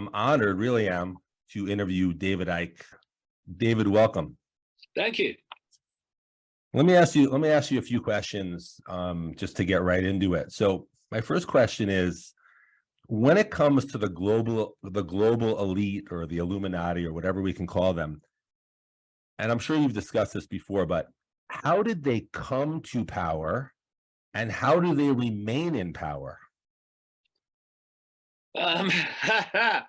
I'm honored, really am, to interview David Icke. David, welcome. Thank you. Let me ask you a few questions just to get right into it. So my first question is, when it comes to the global elite or the Illuminati or whatever we can call them, and I'm sure you've discussed this before, but how did they come to power and how do they remain in power? How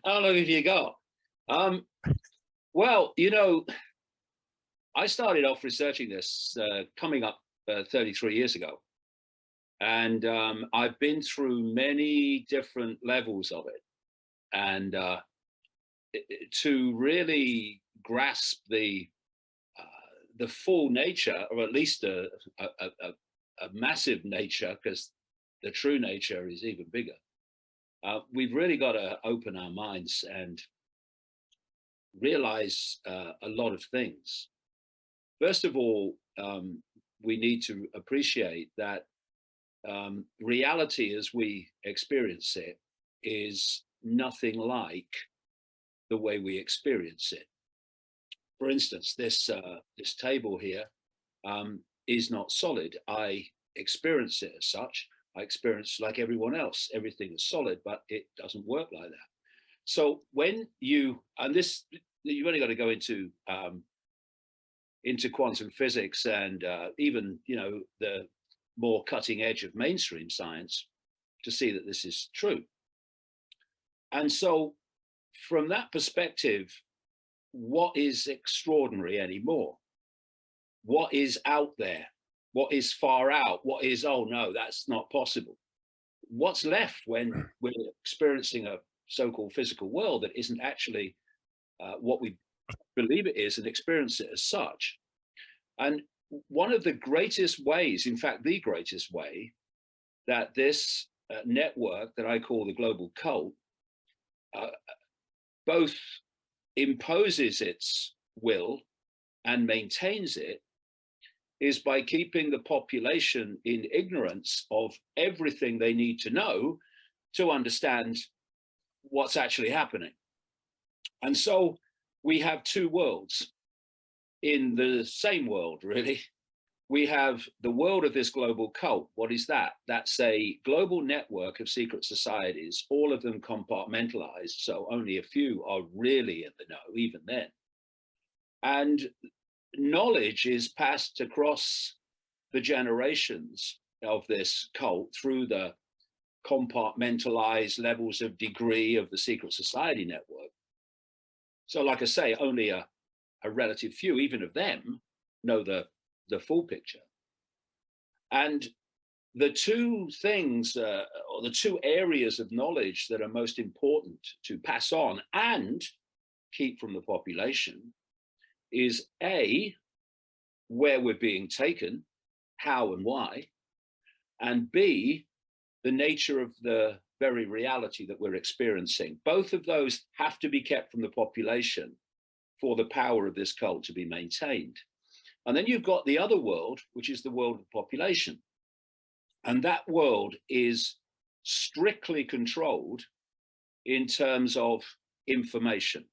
long have you got? Well, I started off researching this coming up 33 years ago. And I've been through many different levels of it. And to really grasp the full nature, or at least a massive nature, because the true nature is even bigger, we've really got to open our minds and realize a lot of things. First of all, we need to appreciate that reality as we experience it is nothing like the way we experience it. For instance, this table here is not solid. I experience it as such. I experience, like everyone else, everything is solid, but it doesn't work like that. So when you've only got to go into quantum physics and even the more cutting edge of mainstream science to see that this is true. And so from that perspective, what is extraordinary anymore? What is out there? What is far out? What is, oh no, that's not possible? What's left when we're experiencing a so-called physical world that isn't actually what we believe it is and experience it as such? And one of the greatest ways, in fact, the greatest way that this network that I call the global cult both imposes its will and maintains it is by keeping the population in ignorance of everything they need to know to understand what's actually happening. And so we have two worlds in the same world, really. We have the world of this global cult. What is that? That's a global network of secret societies, all of them compartmentalized, so only a few are really in the know, even then. And knowledge is passed across the generations of this cult through the compartmentalized levels of degree of the secret society network. So like I say, only a relative few, even of them, know the full picture. And the two things, or the two areas of knowledge that are most important to pass on and keep from the population is A, where we're being taken, how and why, and B, the nature of the very reality that we're experiencing. Both of those have to be kept from the population for the power of this cult to be maintained. And then you've got the other world, which is the world of the population. And that world is strictly controlled in terms of information.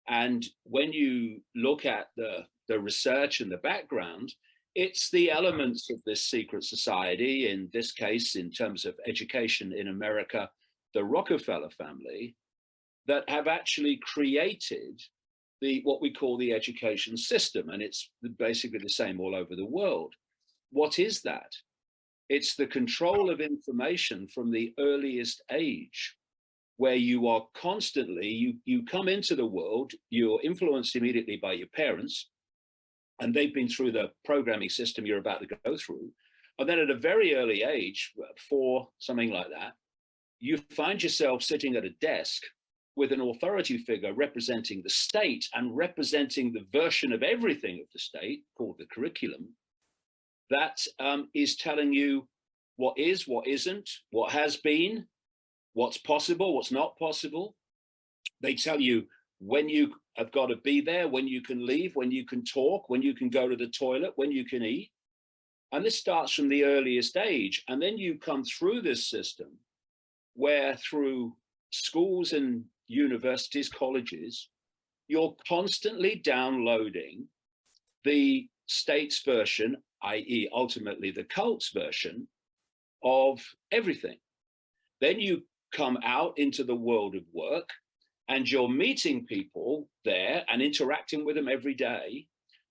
And when you look at the research and the background, it's the elements of this secret society, in this case, in terms of education in America, the Rockefeller family, that have actually created what we call the education system. And it's basically the same all over the world. What is that? It's the control of information from the earliest age, where you are constantly, you come into the world, you're influenced immediately by your parents, and they've been through the programming system you're about to go through. And then at a very early age, 4, something like that, you find yourself sitting at a desk with an authority figure representing the state and representing the version of everything of the state called the curriculum that is telling you what is, what isn't, what has been, what's possible, what's not possible. They tell you when you have got to be there, when you can leave, when you can talk, when you can go to the toilet, when you can eat. And this starts from the earliest age. And then you come through this system where through schools and universities, colleges, you're constantly downloading the state's version, i.e. ultimately the cult's version of everything. Then you come out into the world of work and you're meeting people there and interacting with them every day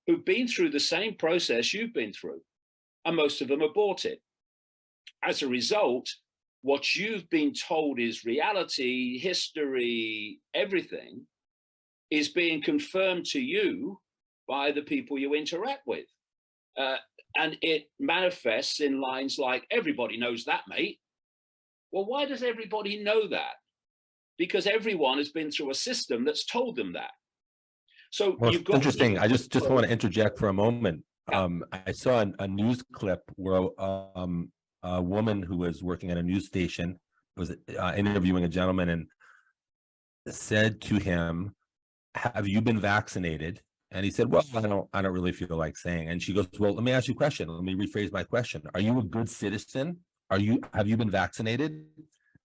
who've been through the same process you've been through, and most of them have bought it. As a result, what you've been told is reality, history, everything is being confirmed to you by the people you interact with. And it manifests in lines like, everybody knows that, mate. Well, why does everybody know that? Because everyone has been through a system that's told them that. So Well, you've it's got interesting. I just want to interject for a moment. Yeah. I saw a news clip where a woman who was working at a news station was interviewing a gentleman and said to him, "Have you been vaccinated?" And he said, "Well, I don't really feel like saying." And she goes, "Well, let me ask you a question. Let me rephrase my question. Are you a good citizen? Have you been vaccinated?"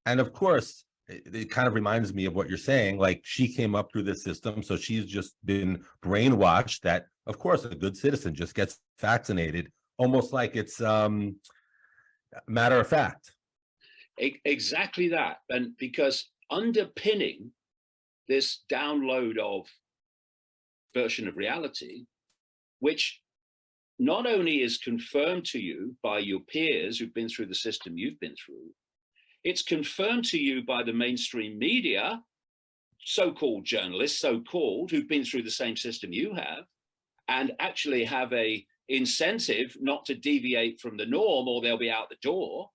And of course, it kind of reminds me of what you're saying. Like, she came up through this system, so she's just been brainwashed that, of course, a good citizen just gets vaccinated, almost like it's matter of fact. Exactly that. And because underpinning this download of version of reality, which not only is confirmed to you by your peers who've been through the system you've been through, it's confirmed to you by the mainstream media, so-called journalists, so-called, who've been through the same system you have, and actually have a incentive not to deviate from the norm or they'll be out the door.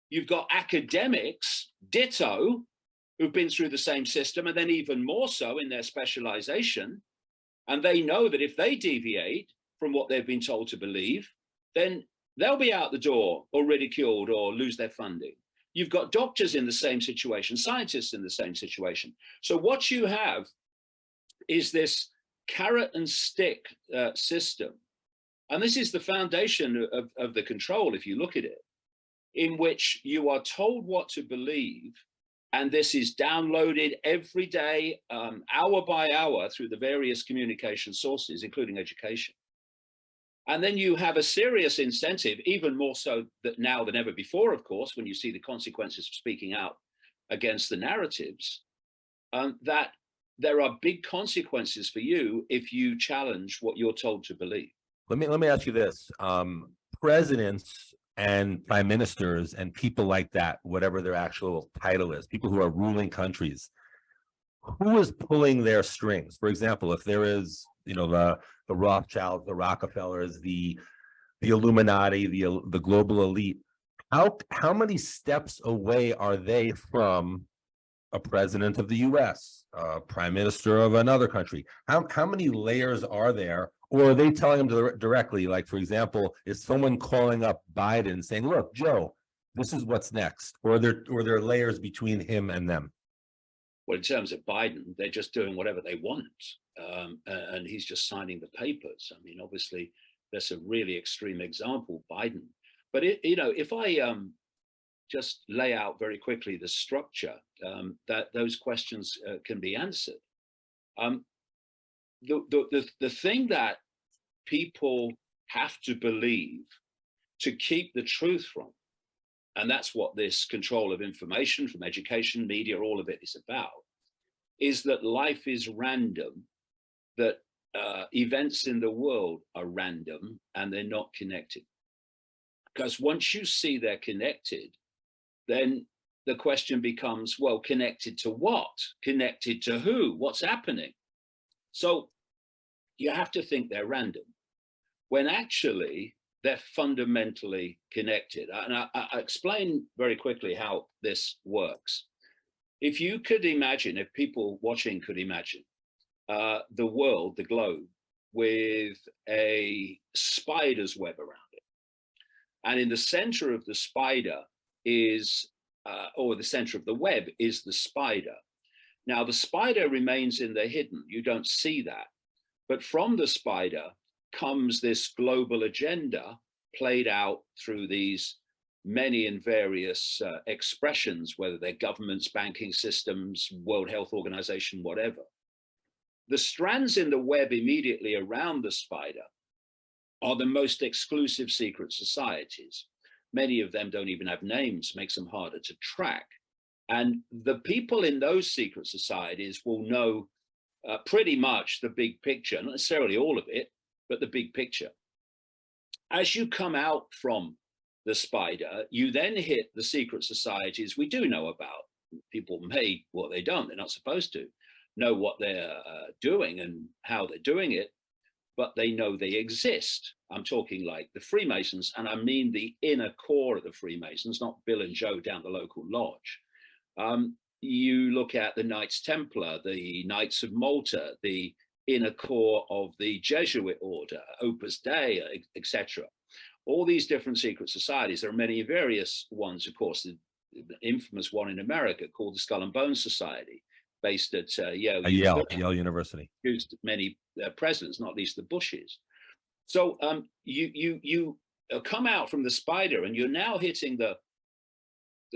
You've got academics, ditto, who've been through the same system, and then even more so in their specialization. And they know that if they deviate from what they've been told to believe, then they'll be out the door or ridiculed or lose their funding. You've got doctors in the same situation, scientists in the same situation. So what you have is this carrot and stick system. And this is the foundation of the control, if you look at it, in which you are told what to believe. And this is downloaded every day, hour by hour, through the various communication sources, including education. And then you have a serious incentive, even more so that now than ever before, of course, when you see the consequences of speaking out against the narratives, that there are big consequences for you if you challenge what you're told to believe. Let me ask you this. Presidents and prime ministers and people like that, whatever their actual title is, people who are ruling countries, who is pulling their strings? For example, if there is, the Rothschilds, the Rockefellers, the Illuminati, the global elite, how many steps away are they from a president of the US, a prime minister of another country? How many layers are there? Or are they telling them directly? Like, for example, is someone calling up Biden saying, "Look, Joe, this is what's next"? Or are there layers between him and them? Well, in terms of Biden, they're just doing whatever they want. And he's just signing the papers. I mean, obviously, that's a really extreme example, Biden. But, if I just lay out very quickly the structure that those questions can be answered. The thing that people have to believe to keep the truth from, and that's what this control of information from education, media, all of it is about, is that life is random, that events in the world are random and they're not connected. Because once you see they're connected, then the question becomes, well, connected to what? Connected to who? What's happening? So you have to think they're random, when actually they're fundamentally connected. And I explain very quickly how this works. If you could imagine, if people watching could imagine the world, the globe, with a spider's web around it. And in the center of the spider is, or the center of the web is the spider. Now, the spider remains in the hidden. You don't see that. But from the spider comes this global agenda played out through these many and various expressions, whether they're governments, banking systems, World Health Organization, whatever. The strands in the web immediately around the spider are the most exclusive secret societies. Many of them don't even have names, makes them harder to track. And the people in those secret societies will know pretty much the big picture, not necessarily all of it, but the big picture. As you come out from the spider, you then hit the secret societies we do know about. People may, well, they don't, they're not supposed to know what they're doing and how they're doing it, but they know they exist. I'm talking like the Freemasons, and I mean the inner core of the Freemasons, not Bill and Joe down the local lodge. You look at the Knights Templar, the Knights of Malta, the inner core of the Jesuit order, Opus Dei, etc. All these different secret societies. There are many various ones, of course, the infamous one in America called the Skull and Bones Society, based at Yale University. Used many presidents, not least the Bushes. So you come out from the spider, and you're now hitting the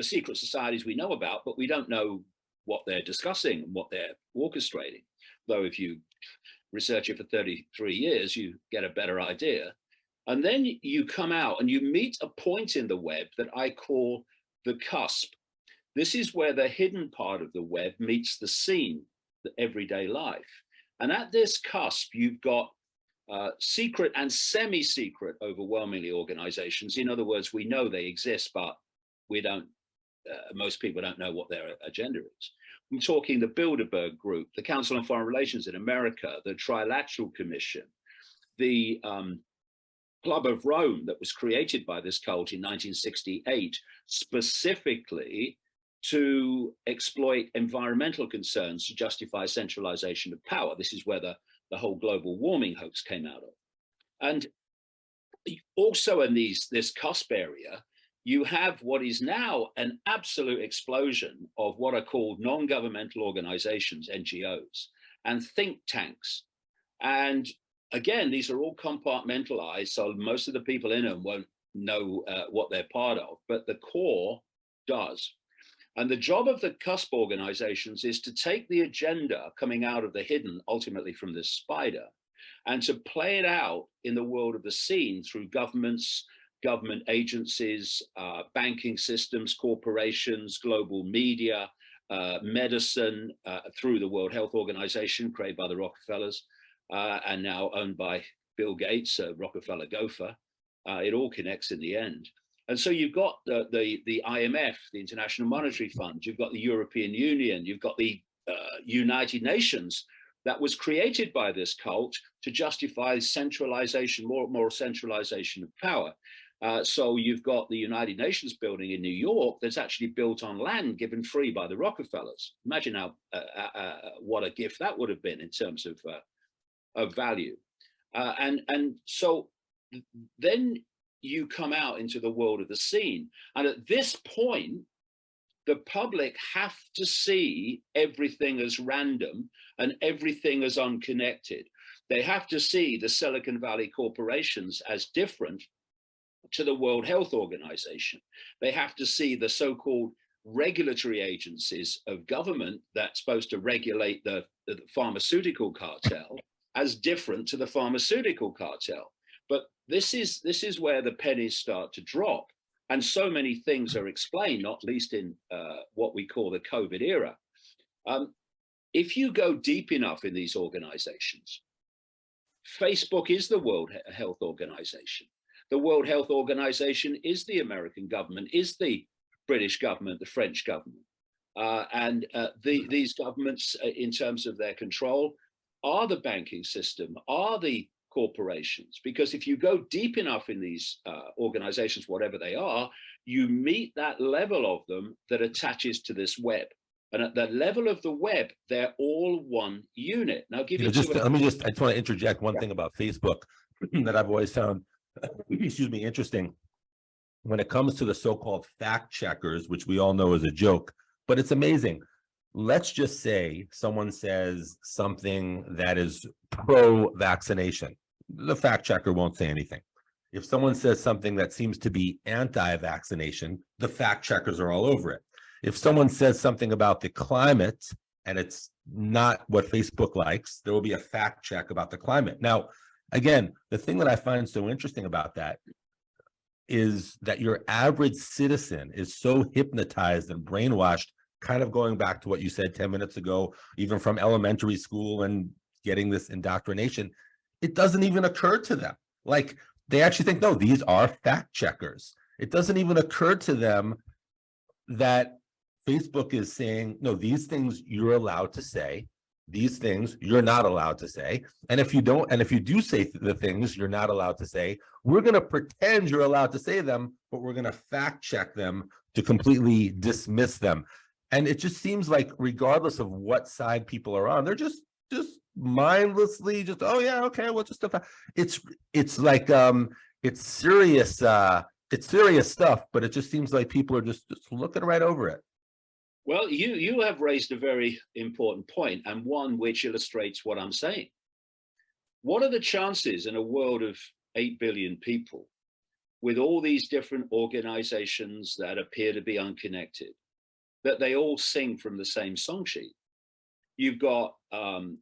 secret societies we know about, but we don't know what they're discussing and what they're orchestrating. Though if you research it for 33 years, you get a better idea. And then you come out and you meet a point in the web that I call the cusp. This is where the hidden part of the web meets the scene, the everyday life. And at this cusp, you've got secret and semi-secret, overwhelmingly, organizations. In other words, we know they exist, but we don't, most people don't know what their agenda is. I'm talking the Bilderberg Group, the Council on Foreign Relations in America, the Trilateral Commission, the Club of Rome that was created by this cult in 1968, specifically to exploit environmental concerns to justify centralization of power. This is where the whole global warming hoax came out of. And also in this cusp area, you have what is now an absolute explosion of what are called non-governmental organizations, NGOs, and think tanks. And again, these are all compartmentalized, so most of the people in them won't know what they're part of, but the core does. And the job of the cusp organizations is to take the agenda coming out of the hidden, ultimately from this spider, and to play it out in the world of the seen through governments, government agencies, banking systems, corporations, global media, medicine, through the World Health Organization, created by the Rockefellers, and now owned by Bill Gates, Rockefeller gopher. It all connects in the end. And so you've got the IMF, the International Monetary Fund, you've got the European Union, you've got the United Nations that was created by this cult to justify centralization, more centralization of power. So you've got the United Nations building in New York that's actually built on land given free by the Rockefellers. Imagine how what a gift that would have been in terms of value. And so then you come out into the world of the seen. And at this point, the public have to see everything as random and everything as unconnected. They have to see the Silicon Valley corporations as different to the World Health Organization. They have to see the so-called regulatory agencies of government that's supposed to regulate the pharmaceutical cartel as different to the pharmaceutical cartel. But this is where the pennies start to drop. And so many things are explained, not least in what we call the COVID era. If you go deep enough in these organizations, Facebook is the World Health Organization. The World Health Organization is the American government, is the British government, the French government. These governments, in terms of their control, are the banking system, are the corporations. Because if you go deep enough in these organizations, whatever they are, you meet that level of them that attaches to this web. And at the level of the web, they're all one unit. Now, I just want to interject one thing about Facebook that I've always found, excuse me, interesting. When it comes to the so-called fact checkers, which we all know is a joke, but it's amazing. Let's just say someone says something that is pro-vaccination. The fact checker won't say anything. If someone says something that seems to be anti-vaccination, the fact checkers are all over it. If someone says something about the climate and it's not what Facebook likes, there will be a fact check about the climate. Now, again, the thing that I find so interesting about that is that your average citizen is so hypnotized and brainwashed, kind of going back to what you said 10 minutes ago, even from elementary school and getting this indoctrination, it doesn't even occur to them. Like, they actually think, no, these are fact checkers. It doesn't even occur to them that Facebook is saying, no, these things you're allowed to say, these things you're not allowed to say. And if you don't, and if you do say the things you're not allowed to say, we're going to pretend you're allowed to say them, but we're going to fact check them to completely dismiss them. And it just seems like, regardless of what side people are on, they're just mindlessly just, oh yeah, okay, well, just it's like it's serious stuff, but it just seems like people are just looking right over it. Well, you have raised a very important point, and one which illustrates what I'm saying. What are the chances in a world of 8 billion people, with all these different organizations that appear to be unconnected, that they all sing from the same song sheet? You've got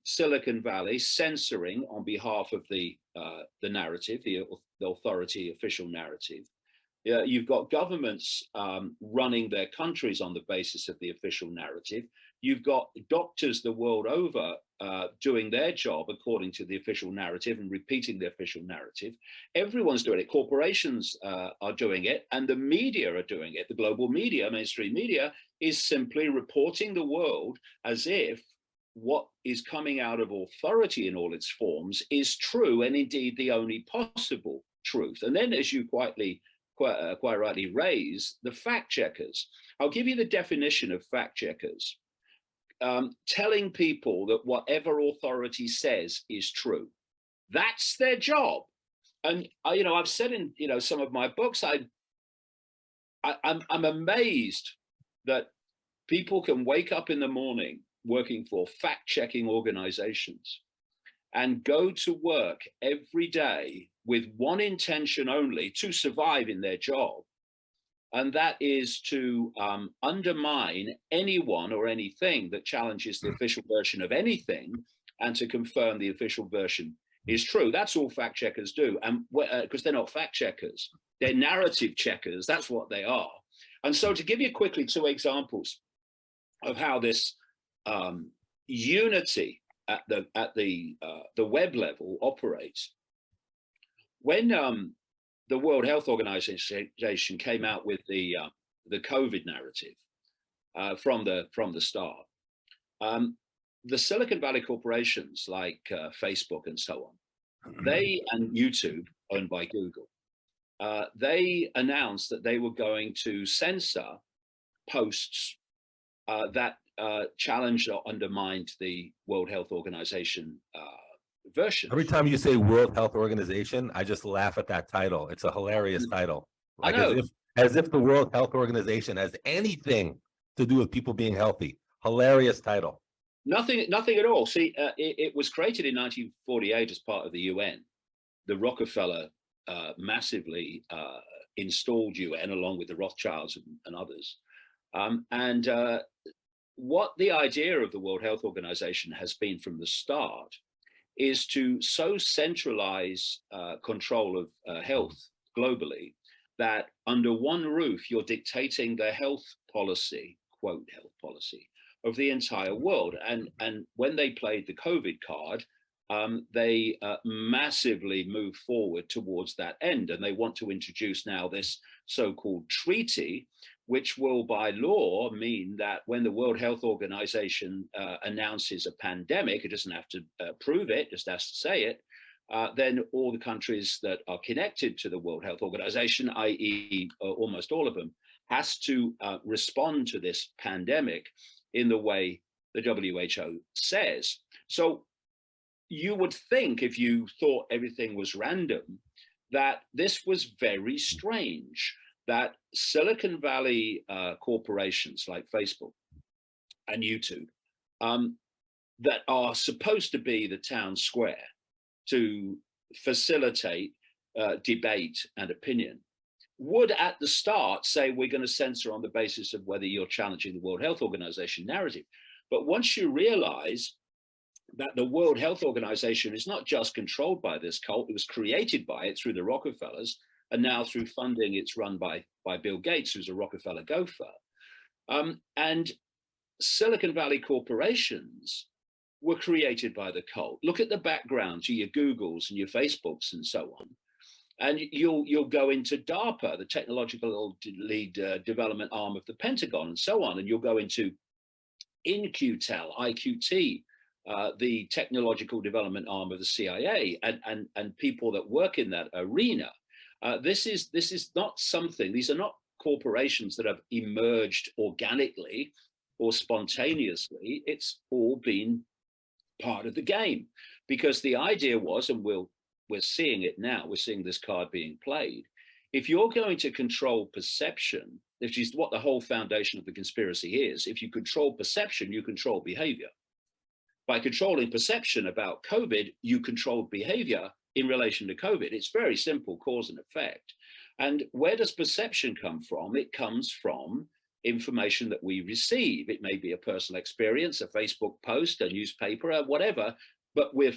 Silicon Valley censoring on behalf of the narrative, the authority official narrative. You've got governments running their countries on the basis of the official narrative. You've got doctors the world over doing their job according to the official narrative and repeating the official narrative. Everyone's doing it. Corporations are doing it, and the media are doing it. The global media, mainstream media, is simply reporting the world as if what is coming out of authority in all its forms is true, and indeed the only possible truth. And then, as you quite rightly raise, the fact checkers. I'll give you the definition of fact checkers. Telling people that whatever authority says is true. That's their job. And I've said in some of my books, I'm amazed that people can wake up in the morning working for fact-checking organizations and go to work every day with one intention only: to survive in their job. And that is to undermine anyone or anything that challenges the official version of anything, and to confirm the official version is true. That's all fact checkers do. And because they're not fact checkers, they're narrative checkers. That's what they are. And so, to give you quickly 2 examples of how this unity at the web level operates. When the World Health Organization came out with the COVID narrative from the start, the Silicon Valley corporations like Facebook and so on, they, and YouTube, owned by Google, they announced that they were going to censor posts that challenged or undermined the World Health Organization version. Every time you say World Health Organization, I just laugh at that title. It's a hilarious title. Like, I know. as if the World Health Organization has anything to do with people being healthy. Hilarious title. Nothing at all. See, it was created in 1948 as part of the UN. The Rockefeller massively installed UN along with the Rothschilds and others. What the idea of the World Health Organization has been from the start is to so centralize control of health globally that under one roof, you're dictating the health policy, quote, health policy of the entire world. And when they played the COVID card, they massively moved forward towards that end. And they want to introduce now this so-called treaty, which will by law mean that when the World Health Organization announces a pandemic, it doesn't have to prove it, just has to say it, then all the countries that are connected to the World Health Organization, i.e. almost all of them, has to respond to this pandemic in the way the WHO says. So you would think, if you thought everything was random, that this was very strange, that Silicon Valley corporations like Facebook and YouTube, that are supposed to be the town square to facilitate debate and opinion, would at the start say we're going to censor on the basis of whether you're challenging the World Health Organization narrative. But once you realize that the World Health Organization is not just controlled by this cult, it was created by it through the Rockefellers, and now through funding, it's run by Bill Gates, who's a Rockefeller gopher. And Silicon Valley corporations were created by the cult. Look at the background to your Googles and your Facebooks and so on. And you'll go into DARPA, the technological lead development arm of the Pentagon, and so on. And you'll go into InQtel, IQT, the technological development arm of the CIA, and people that work in that arena. This is not something, these are not corporations that have emerged organically or spontaneously. It's all been part of the game, because the idea was, and we're seeing it now, we're seeing this card being played. If you're going to control perception, which is what the whole foundation of the conspiracy is, if you control perception, you control behavior. By controlling perception about COVID, you control behavior in relation to COVID. It's very simple, cause and effect. And where does perception come from? It comes from information that we receive. It may be a personal experience, a Facebook post, a newspaper, or whatever, but we're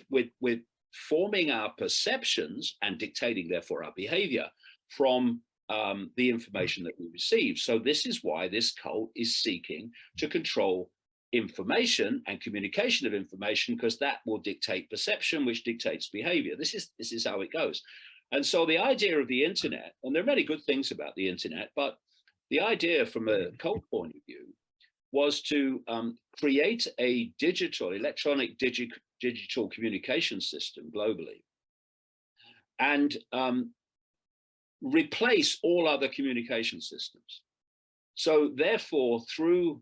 forming our perceptions and dictating, therefore, our behavior from the information that we receive. So this is why this cult is seeking to control information and communication of information, because that will dictate perception, which dictates behavior. This is how it goes. And so the idea of the internet, and there are many good things about the internet, but the idea from a cult point of view was to create a electronic digital communication system globally, and replace all other communication systems. So therefore, through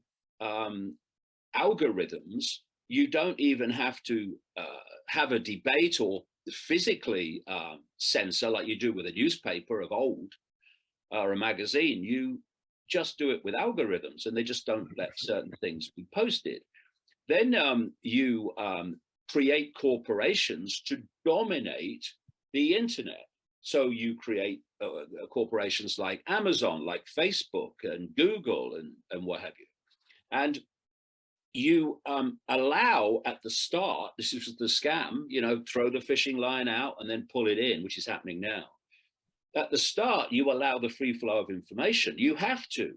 algorithms, you don't even have to have a debate or physically censor like you do with a newspaper of old or a magazine. You just do it with algorithms, and they just don't let certain things be posted. Then you create corporations to dominate the internet. So you create corporations like Amazon, like Facebook and Google and what have you. And you allow at the start, this is the scam, throw the fishing line out and then pull it in, which is happening now. At the start, you allow the free flow of information. You have to,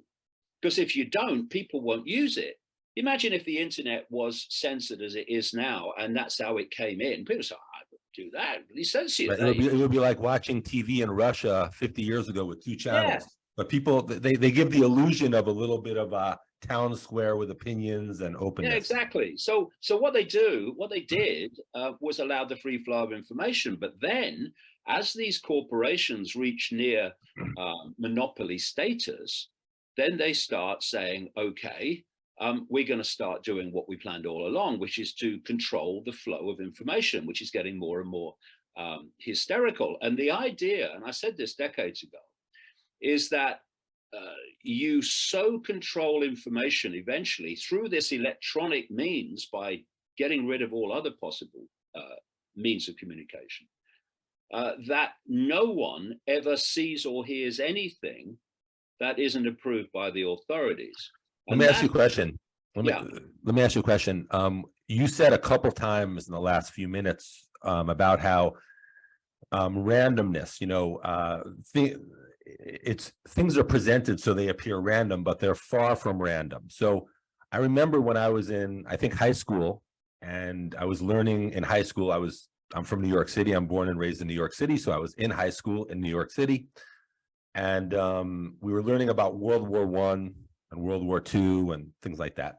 because if you don't, people won't use it. Imagine if the internet was censored as it is now, and that's how it came in. People say, I would do that. Really censor it would be like watching TV in Russia 50 years ago with 2 channels. Yeah. But people, they give the illusion of a little bit of a town square with opinions and openness. Yeah, exactly. So what they did was allow the free flow of information. But then, as these corporations reach near monopoly status, then they start saying, okay, we're going to start doing what we planned all along, which is to control the flow of information, which is getting more and more hysterical. And the idea, and I said this decades ago, is that you so control information eventually through this electronic means by getting rid of all other possible means of communication, that no one ever sees or hears anything that isn't approved by the authorities. Let me ask you a question. Let me ask you a question. You said a couple times in the last few minutes about how randomness, things are presented so they appear random, but they're far from random. So I remember when I was in, I think, high school, and I was learning in high school. I'm from New York City. I'm born and raised in New York City. So I was in high school in New York City, and we were learning about World War I and World War II and things like that.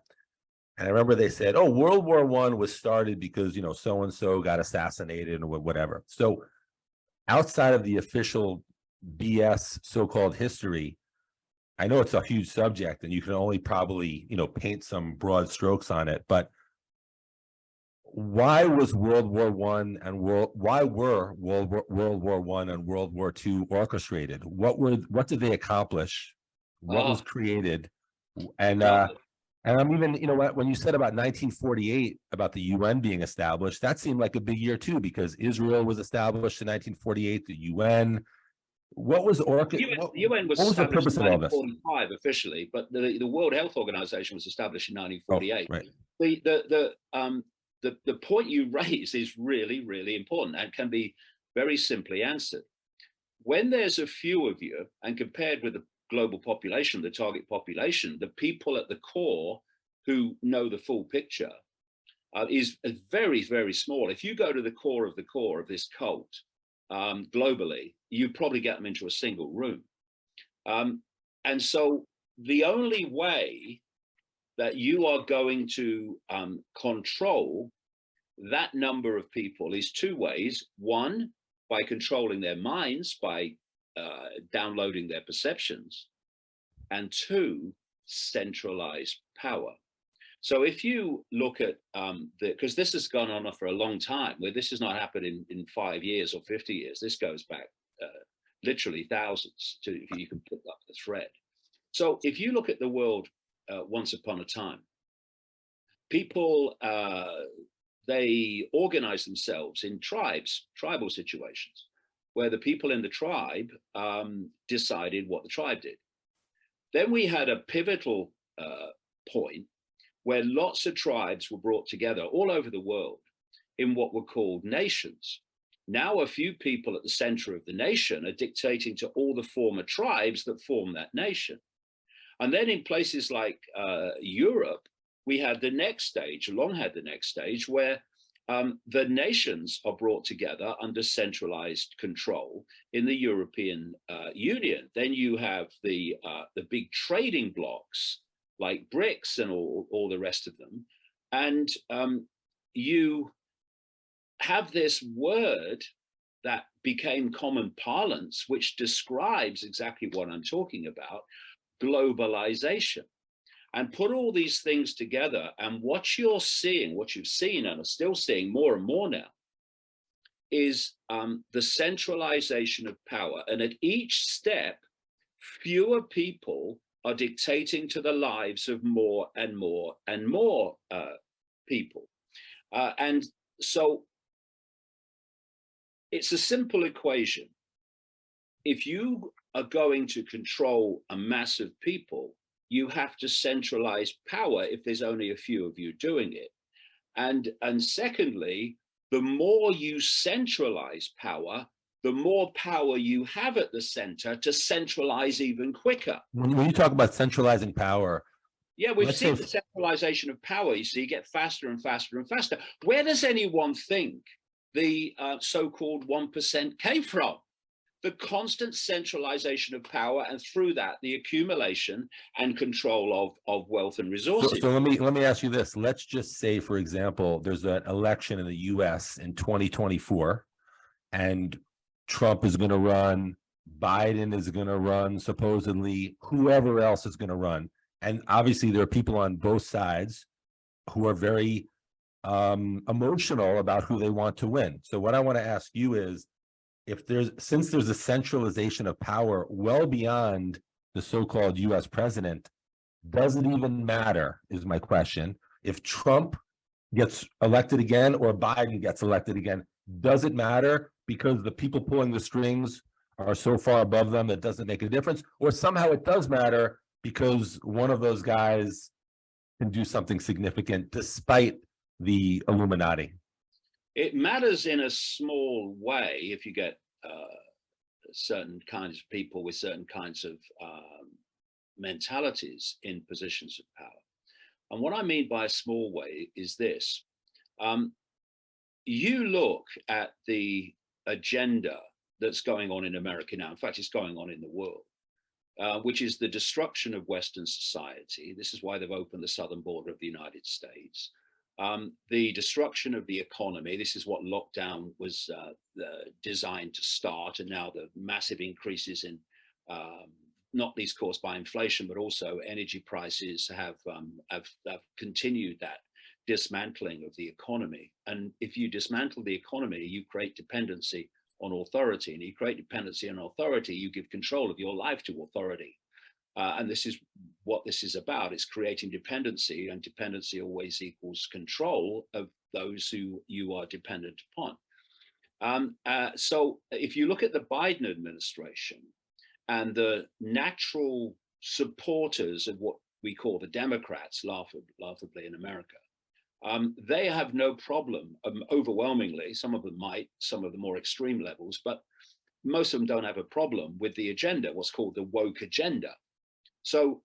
And I remember they said, oh, World War I was started because, so-and-so got assassinated or whatever. So outside of the official BS so-called history, I know it's a huge subject and you can only probably, paint some broad strokes on it, but why was World War I and why were World War I and World War II orchestrated? What did they accomplish? What was created? And And I'm even, you know what, when you said about 1948, about the UN being established, that seemed like a big year too, because Israel was established in 1948, the UN. What was The UN was what was the established purpose in of all this? 1945 officially, but the World Health Organization was established in Oh, 1948. right. The point you raise is really, really important and can be very simply answered. When there's a few of you, and compared with the global population, the target population, the people at the core who know the full picture is very, very small. If you go to the core of this cult globally, you probably get them into a single room. And so the only way that you are going to control that number of people is two ways. One, by controlling their minds, by downloading their perceptions, and two, centralized power. So if you look at because this has gone on for a long time, where this has not happened in 5 years or 50 years, this goes back literally thousands to, if you can pick up the thread. So if you look at the world once upon a time, people, they organized themselves in tribes, tribal situations, where the people in the tribe decided what the tribe did. Then we had a pivotal point where lots of tribes were brought together all over the world in what were called nations. Now a few people at the center of the nation are dictating to all the former tribes that form that nation. And then in places like Europe, we had the next stage, long had the next stage, where the nations are brought together under centralized control in the European Union. Then you have the big trading blocs like BRICS and all the rest of them. And you have this word that became common parlance, which describes exactly what I'm talking about, globalization. And put all these things together, and what you're seeing, what you've seen and are still seeing more and more now, is the centralization of power. And at each step, fewer people are dictating to the lives of more and more and more people. And so it's a simple equation. If you are going to control a mass of people, you have to centralize power if there's only a few of you doing it. And secondly, the more you centralize power, the more power you have at the center to centralize even quicker. When you talk about centralizing power, yeah, we've seen the centralization of power. You see, you get faster and faster and faster. Where does anyone think the so-called 1% came from? The constant centralization of power, and through that, the accumulation and control of wealth and resources. So let me ask you this. Let's just say, for example, there's an election in the US in 2024, and Trump is going to run, Biden is going to run, supposedly whoever else is going to run. And obviously there are people on both sides who are very emotional about who they want to win. So what I want to ask you is, since there's a centralization of power well beyond the so-called US president, does it even matter, is my question. If Trump gets elected again or Biden gets elected again, does it matter because the people pulling the strings are so far above them that doesn't make a difference? Or somehow it does matter because one of those guys can do something significant despite the Illuminati? It matters in a small way if you get certain kinds of people with certain kinds of mentalities in positions of power. And what I mean by a small way is this. You look at the agenda that's going on in America now. In fact, it's going on in the world, which is the destruction of Western society. This is why they've opened the southern border of the United States. The destruction of the economy. This is what lockdown was designed to start, and now the massive increases in not least caused by inflation, but also energy prices have continued that dismantling of the economy. And if you dismantle the economy, you create dependency on authority, and you create dependency on authority, you give control of your life to authority. And this is what this is about. It's creating dependency, and dependency always equals control of those who you are dependent upon. So if you look at the Biden administration and the natural supporters of what we call the Democrats, laughably in America, they have no problem, overwhelmingly, some of them might, some of the more extreme levels, but most of them don't have a problem with the agenda, what's called the woke agenda. So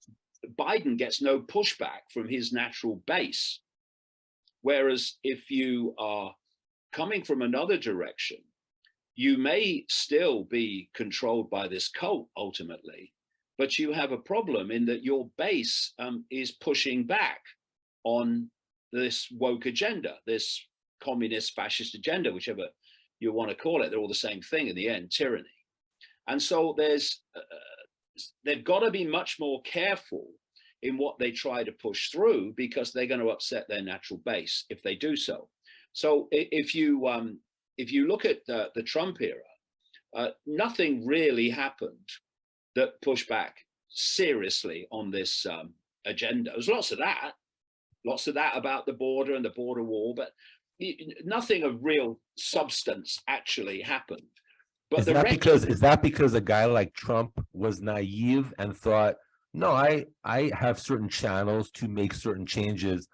Biden gets no pushback from his natural base. Whereas if you are coming from another direction, you may still be controlled by this cult ultimately, but you have a problem in that your base is pushing back on this woke agenda, this communist fascist agenda, whichever you want to call it. They're all the same thing in the end, tyranny. And so they've got to be much more careful in what they try to push through, because they're going to upset their natural base if they do so. So if you look at the Trump era, nothing really happened that pushed back seriously on this agenda. There's lots of that about the border and the border wall, but nothing of real substance actually happened. But is that because a guy like Trump was naive and thought, no, I have certain channels to make certain changes,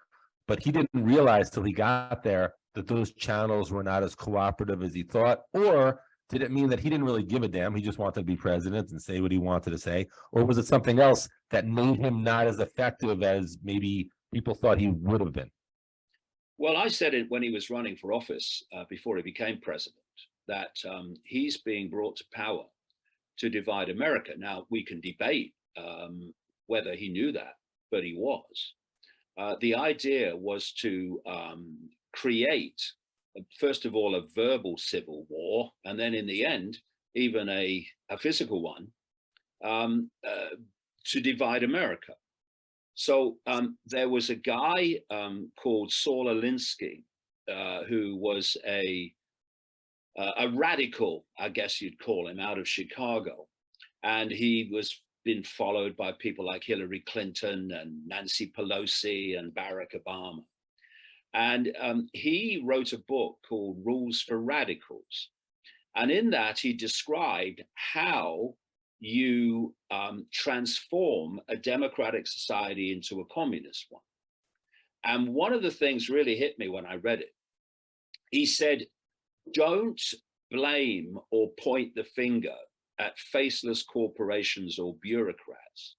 but he didn't realize till he got there that those channels were not as cooperative as he thought? Or did it mean that he didn't really give a damn? He just wanted to be president and say what he wanted to say? Or was it something else that made him not as effective as maybe people thought he would have been? Well, I said it when he was running for office before he became president, that he's being brought to power to divide America. Now, we can debate whether he knew that, but he was. The idea was to create, first of all, a verbal civil war, and then in the end, even a physical one, to divide America. So there was a guy called Linsky, who was a radical, I guess you'd call him, out of Chicago. And he was been followed by people like Hillary Clinton and Nancy Pelosi and Barack Obama. And he wrote a book called Rules for Radicals. And in that, he described how you transform a democratic society into a communist one. And one of the things really hit me when I read it. He said, don't blame or point the finger at faceless corporations or bureaucrats.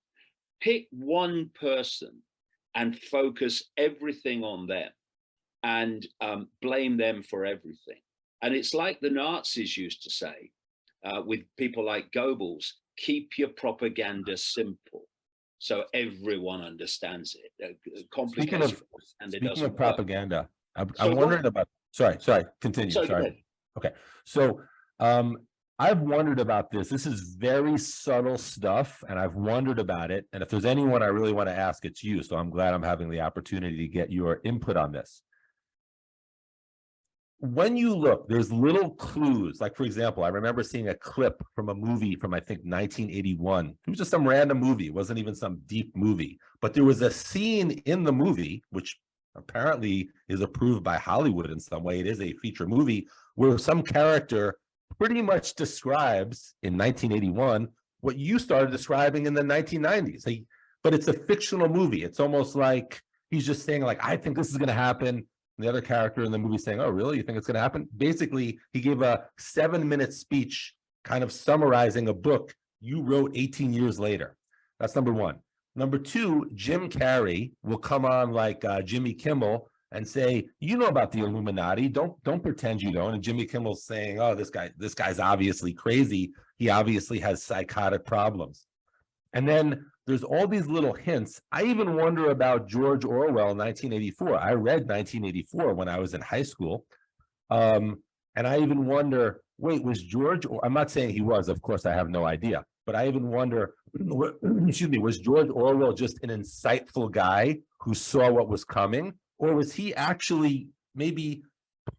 Pick one person and focus everything on them and blame them for everything. And it's like the Nazis used to say with people like Goebbels, keep your propaganda simple so everyone understands it. Speaking of propaganda, I'm wondering about, sorry, continue. Sorry. Okay. So I've wondered about this. This is very subtle stuff, and I've wondered about it. And if there's anyone I really want to ask, it's you. So I'm glad I'm having the opportunity to get your input on this. When you look, there's little clues. Like, for example, I remember seeing a clip from a movie from, I think, 1981. It was just some random movie. It wasn't even some deep movie. But there was a scene in the movie, which apparently is approved by Hollywood in some way. It is a feature movie where some character pretty much describes in 1981 what you started describing in the 1990s. But it's a fictional movie. It's almost like he's just saying, like, I think this is going to happen. And the other character in the movie saying, oh, really? You think it's going to happen? Basically, he gave a 7-minute speech kind of summarizing a book you wrote 18 years later. That's number one. Number two, Jim Carrey will come on like Jimmy Kimmel and say, you know about the Illuminati. Don't pretend you don't. And Jimmy Kimmel's saying, oh, this guy's obviously crazy. He obviously has psychotic problems. And then there's all these little hints. I even wonder about George Orwell, 1984. I read 1984 when I was in high school. And I even wonder, wait, was George, I'm not saying he was, of course, I have no idea. But I even wonder, excuse me, was George Orwell just an insightful guy who saw what was coming? Or was he actually maybe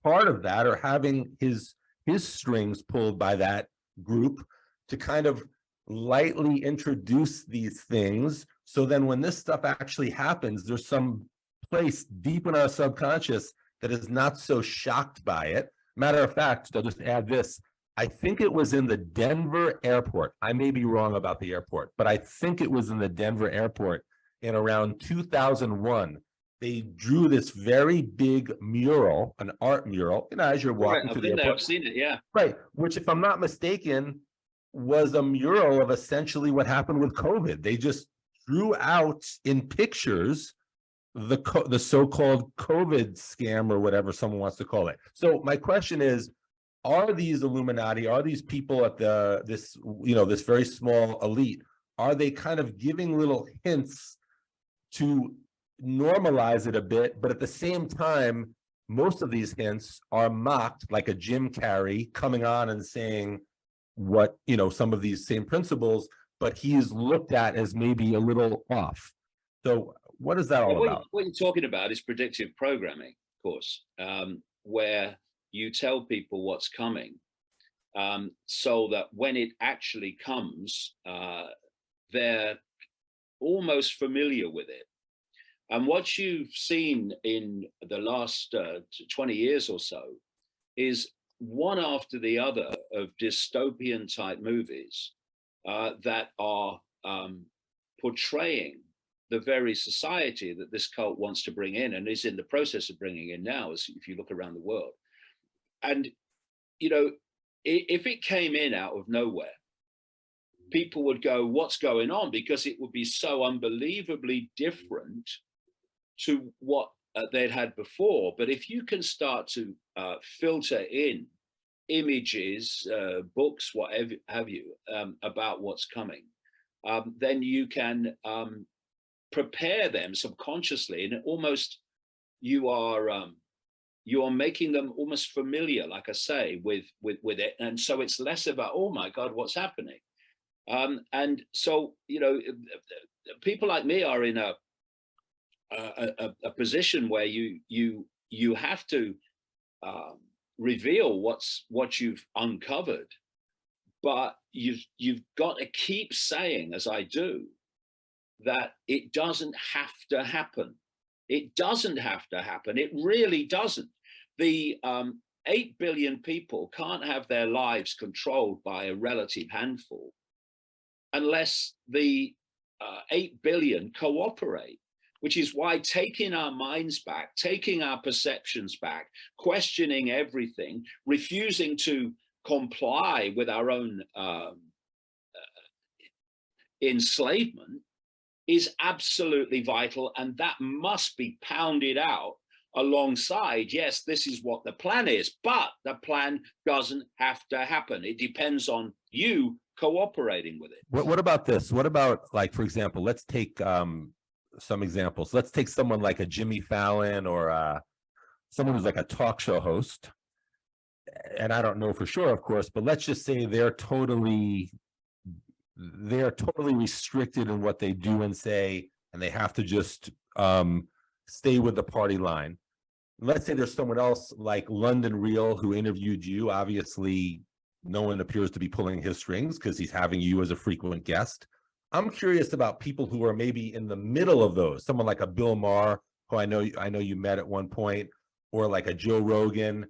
part of that, or having his strings pulled by that group to kind of lightly introduce these things. So then when this stuff actually happens, there's some place deep in our subconscious that is not so shocked by it. Matter of fact, I'll just add this. I think it was in the Denver airport. I may be wrong about the airport, but I think it was in the Denver airport in around 2001. They drew this very big mural, an art mural, as you're walking through the airport. I've seen it, yeah. Right, which, if I'm not mistaken, was a mural of essentially what happened with COVID. They just drew out in pictures the so-called COVID scam, or whatever someone wants to call it. So my question is, are these Illuminati, are these people at this very small elite, are they kind of giving little hints to normalize it a bit, but at the same time, most of these hints are mocked, like a Jim Carrey coming on and saying what, some of these same principles, but he is looked at as maybe a little off. So what is that all about? What you're talking about is predictive programming, of course, where you tell people what's coming, so that when it actually comes, they're almost familiar with it. And what you've seen in the last 20 years or so is one after the other of dystopian type movies that are portraying the very society that this cult wants to bring in, and is in the process of bringing in now, as if you look around the world. And, if it came in out of nowhere, people would go, what's going on? Because it would be so unbelievably different to what they'd had before. But if you can start to filter in images, books, whatever have you, about what's coming, then you can prepare them subconsciously, and almost you are making them almost familiar, like I say, with it. And so it's less about, oh my God, what's happening? And so, people like me are in a position where you have to reveal what you've uncovered, but you've got to keep saying, as I do, that it doesn't have to happen. It doesn't have to happen. It really doesn't. The 8 billion people can't have their lives controlled by a relative handful unless the 8 billion cooperate, which is why taking our minds back, taking our perceptions back, questioning everything, refusing to comply with our own enslavement is absolutely vital. And that must be pounded out alongside, yes, this is what the plan is, but the plan doesn't have to happen. It depends on you cooperating with it. What about this? What about, like, for example, let's take some examples. Let's take someone like a Jimmy Fallon, or someone who's like a talk show host. And I don't know for sure, of course, but let's just say they're totally restricted in what they do and say, and they have to just stay with the party line. Let's say there's someone else like London Real who interviewed you. Obviously, no one appears to be pulling his strings because he's having you as a frequent guest. I'm curious about people who are maybe in the middle of those, someone like a Bill Maher, who I know you met at one point, or like a Joe Rogan.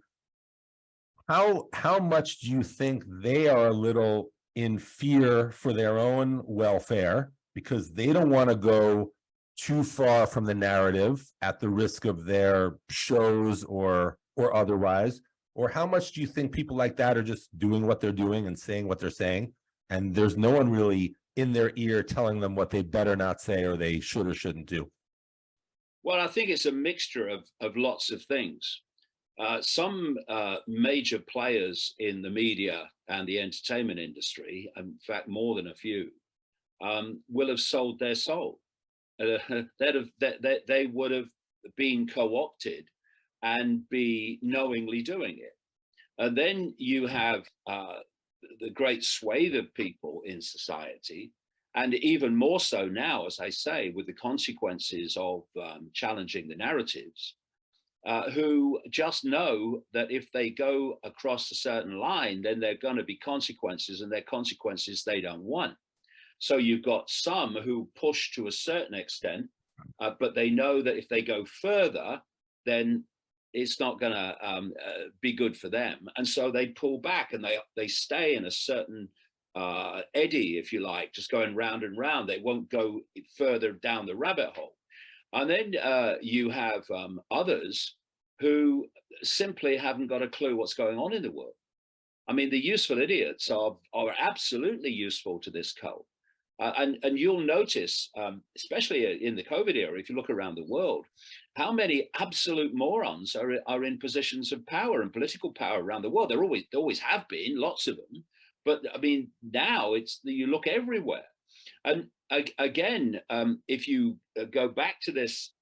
How much do you think they are a little in fear for their own welfare because they don't want to go too far from the narrative at the risk of their shows or otherwise? Or how much do you think people like that are just doing what they're doing and saying what they're saying, and there's no one really in their ear telling them what they better not say or they should or shouldn't do? Well, I think it's a mixture of lots of things. Some major players in the media and the entertainment industry, in fact, more than a few, will have sold their soul. They would have been co-opted and be knowingly doing it. And then you have the great swathe of people in society, and even more so now, as I say, with the consequences of challenging the narratives, who just know that if they go across a certain line, then there are going to be consequences, and they're consequences they don't want. So you've got some who push to a certain extent, but they know that if they go further, then it's not going to be good for them. And so they pull back and they stay in a certain eddy, if you like, just going round and round. They won't go further down the rabbit hole. And then you have others who simply haven't got a clue what's going on in the world. I mean, the useful idiots are absolutely useful to this cult. And you'll notice, especially in the COVID era, if you look around the world, how many absolute morons are in positions of power and political power around the world. There always have been, lots of them. But I mean, now you look everywhere. And again, if you go back to this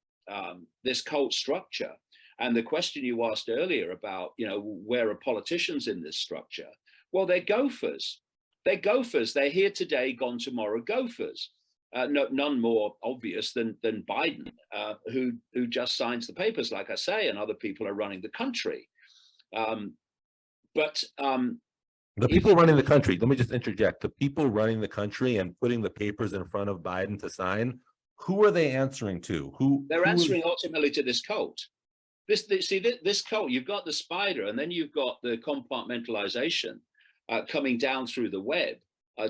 cult structure, and the question you asked earlier about, where are politicians in this structure? Well, they're gophers. They're gophers. They're here today, gone tomorrow. Gophers. None more obvious than Biden, who just signs the papers, like I say, and other people are running the country. But the people running the country, let me just interject, the people running the country and putting the papers in front of Biden to sign, who are they answering to? They're answering ultimately to this cult. This cult, you've got the spider, and then you've got the compartmentalization coming down through the web,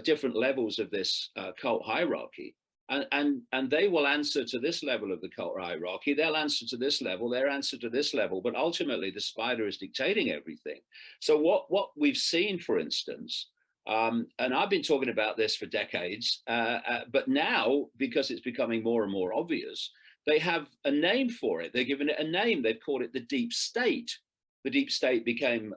different levels of this cult hierarchy. And they will answer to this level of the cult hierarchy. They'll answer to this level, their answer to this level, but ultimately the spider is dictating everything. So what we've seen, for instance, and I've been talking about this for decades, but now, because it's becoming more and more obvious, they have a name for it. They're giving it a name. They've called it the deep state. The deep state became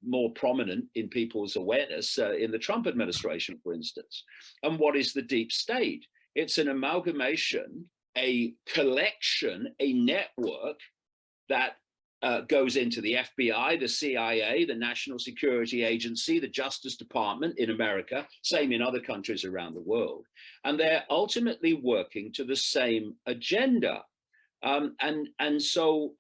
more prominent in people's awareness in the Trump administration, for instance. And what is the deep state? It's an amalgamation, a collection, a network that goes into the FBI, the CIA, the National Security Agency, the Justice Department in America, same in other countries around the world. And they're ultimately working to the same agenda. And so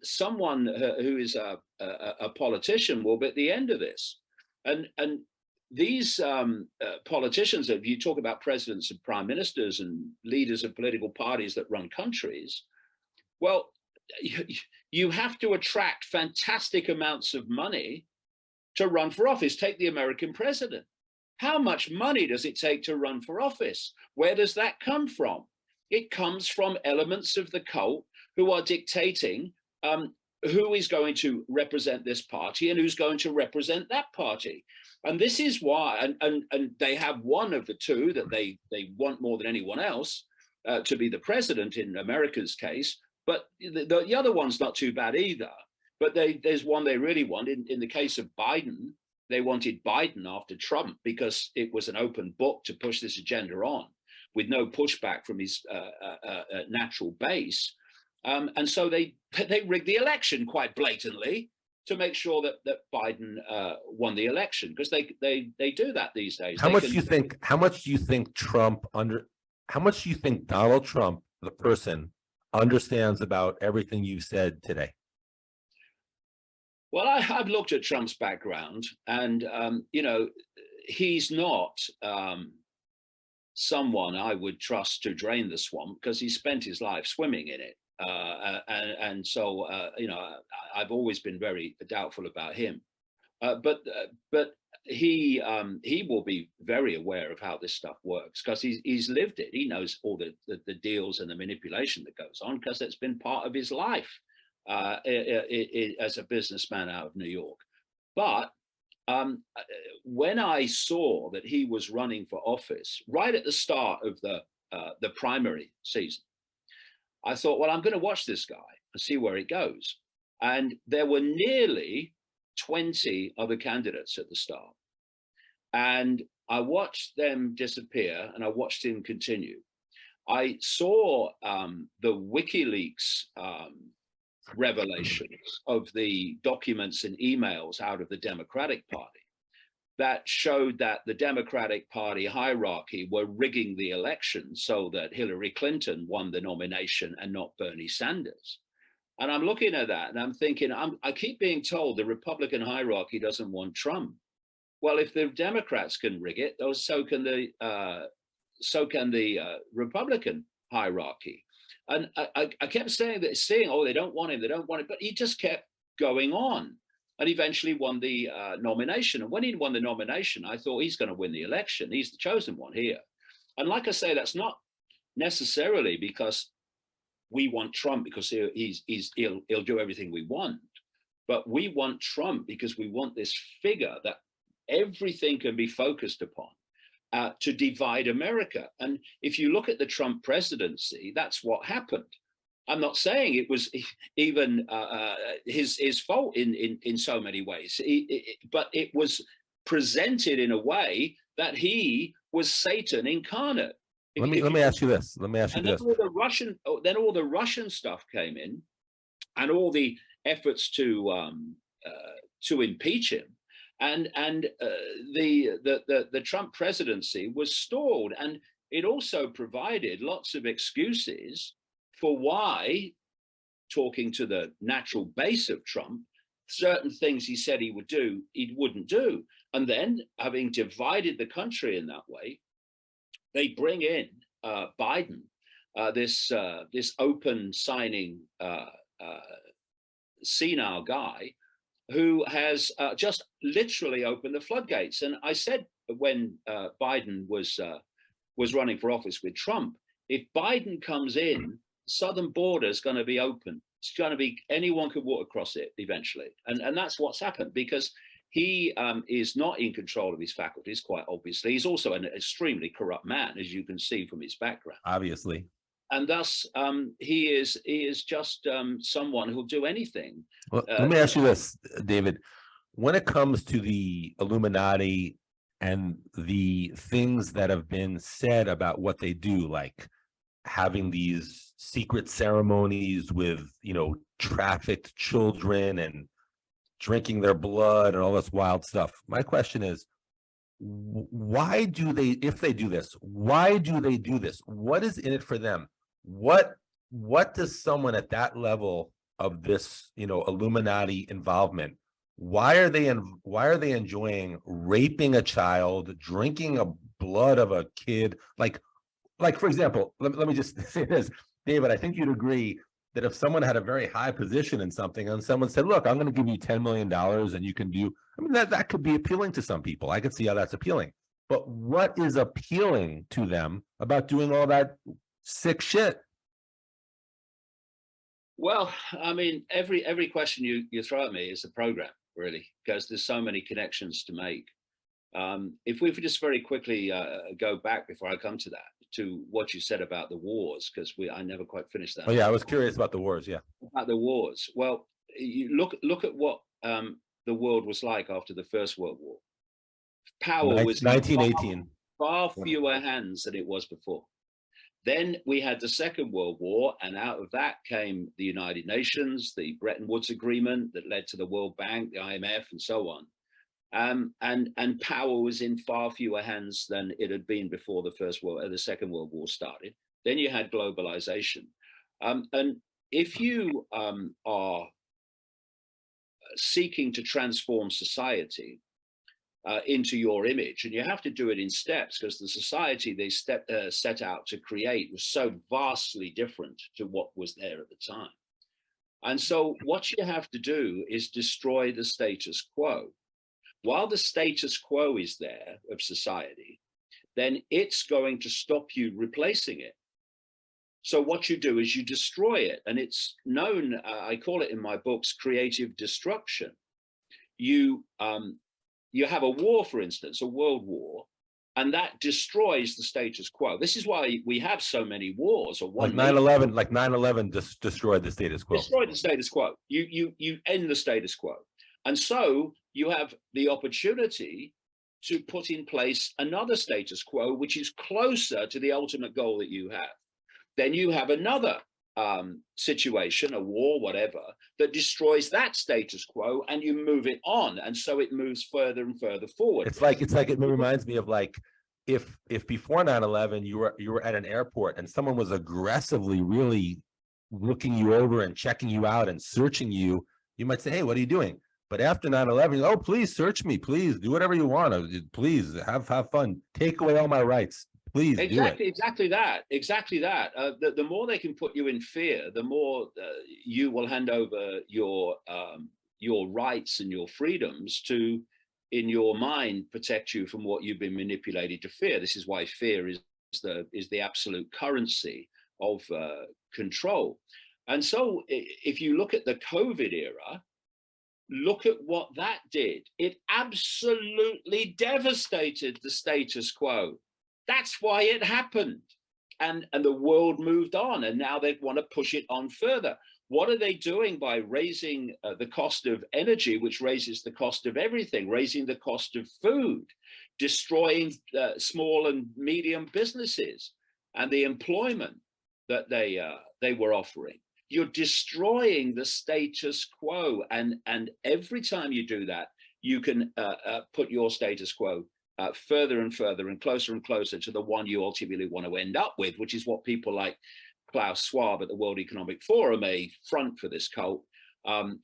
someone who is a politician will be at the end of this. And these politicians, if you talk about presidents and prime ministers and leaders of political parties that run countries, well, you have to attract fantastic amounts of money to run for office. Take the American president. How much money does it take to run for office? Where does that come from? It comes from elements of the cult who are dictating who is going to represent this party and who's going to represent that party. And this is why, and they have one of the two that they want more than anyone else to be the president in America's case. But the other one's not too bad either. But there's one they really want. In the case of Biden, they wanted Biden after Trump because it was an open book to push this agenda on with no pushback from his natural base. And so they rigged the election quite blatantly to make sure that Biden won the election, because they do that these days. How much do you think Donald Trump, the person, understands about everything you said today? Well, I've looked at Trump's background, and he's not someone I would trust to drain the swamp, because he spent his life swimming in it. And so I've always been very doubtful about him. But he will be very aware of how this stuff works, because he's lived it. He knows all the deals and the manipulation that goes on, because it's been part of his life as a businessman out of New York. But when I saw that he was running for office right at the start of the primary season, I thought, well, I'm going to watch this guy and see where it goes. And there were nearly 20 other candidates at the start. And I watched them disappear, and I watched him continue. I saw the WikiLeaks revelations of the documents and emails out of the Democratic Party that showed that the Democratic Party hierarchy were rigging the election so that Hillary Clinton won the nomination and not Bernie Sanders. And I'm looking at that and I'm thinking, I keep being told the Republican hierarchy doesn't want Trump. well, if the Democrats can rig it, so can the Republican hierarchy. And I kept saying, oh, they don't want him, they don't want it, but he just kept going on, and eventually won the nomination. And when he won the nomination, I thought he's going to win the election. He's the chosen one here. And like I say, that's not necessarily because we want Trump because he'll do everything we want, but we want Trump because we want this figure that everything can be focused upon to divide America. And if you look at the Trump presidency, that's what happened. I'm not saying it was even his fault in so many ways, but it was presented in a way that he was Satan incarnate. Let me ask you this. Let me ask you and then this. all the Russian stuff came in, and all the efforts to impeach him, and the Trump presidency was stalled, and it also provided lots of excuses for why, talking to the natural base of Trump, certain things he said he would do, he wouldn't do. And then, having divided the country in that way, they bring in Biden, this open signing senile guy who has just literally opened the floodgates. And I said when Biden was running for office with Trump, if Biden comes in, southern border is going to be open. It's going to be, anyone could walk across it eventually. And that's what's happened, because he is not in control of his faculties, quite obviously. He's also an extremely corrupt man, as you can see from his background. Obviously. And thus, he is just someone who'll do anything. Well, let me ask you this, David. When it comes to the Illuminati and the things that have been said about what they do, like having these secret ceremonies with, trafficked children and drinking their blood and all this wild stuff. My question is, why do they, if they do this, why do they do this? What is in it for them? What does someone at that level of this, Illuminati involvement, why are they enjoying raping a child, drinking a blood of a kid? Like for example, let me just say this, David, I think you'd agree that if someone had a very high position in something and someone said, look, I'm going to give you $10 million and you can do, that could be appealing to some people. I could see how that's appealing. But what is appealing to them about doing all that sick shit? Well, I mean, every question you throw at me is a program, really, because there's so many connections to make. If we just very quickly go back before I come to that, to what you said about the wars, because I never quite finished that. Oh yeah, I was curious about the wars. Yeah, about the wars. Well, you look at what the world was like after the First World War. Power was 1918. Far fewer hands than it was before. Then we had the Second World War, and out of that came the United Nations, the Bretton Woods Agreement that led to the World Bank, the IMF, and so on. And power was in far fewer hands than it had been before the Second World War started. Then you had globalization, and if you are seeking to transform society into your image, and you have to do it in steps, because the society they set out to create was so vastly different to what was there at the time. And so what you have to do is destroy the status quo. While the status quo is there of society, then it's going to stop you replacing it. So what you do is you destroy it, and it's known, I call it in my books, creative destruction. You have a war, for instance, a world war, and that destroys the status quo. This is why we have so many wars. Or like 9/11, like 9/11 just destroyed the status quo. Destroyed the status quo. You end the status quo. And so you have the opportunity to put in place another status quo, which is closer to the ultimate goal that you have. Then you have another situation, a war, whatever, that destroys that status quo, and you move it on. And so it moves further and further forward. It's like it reminds me of like if before 9/11 you were at an airport and someone was aggressively really looking you over and checking you out and searching you, you might say, hey, what are you doing? But after 9/11, oh, please search me, please do whatever you want. Please have fun. Take away all my rights. Please do it. Exactly that. The more they can put you in fear, the more you will hand over your rights and your freedoms to, in your mind, protect you from what you've been manipulated to fear. This is why fear is the absolute currency of control. And so, if you look at the COVID era, look at what that did. It absolutely devastated the status quo. That's why it happened. And the world moved on, and now they want to push it on further. What are they doing by raising the cost of energy, which raises the cost of everything, raising the cost of food, destroying small and medium businesses and the employment that they were offering? You're destroying the status quo, and every time you do that, you can put your status quo further and further and closer to the one you ultimately want to end up with, which is what people like Klaus Schwab at the World Economic Forum, a front for this cult,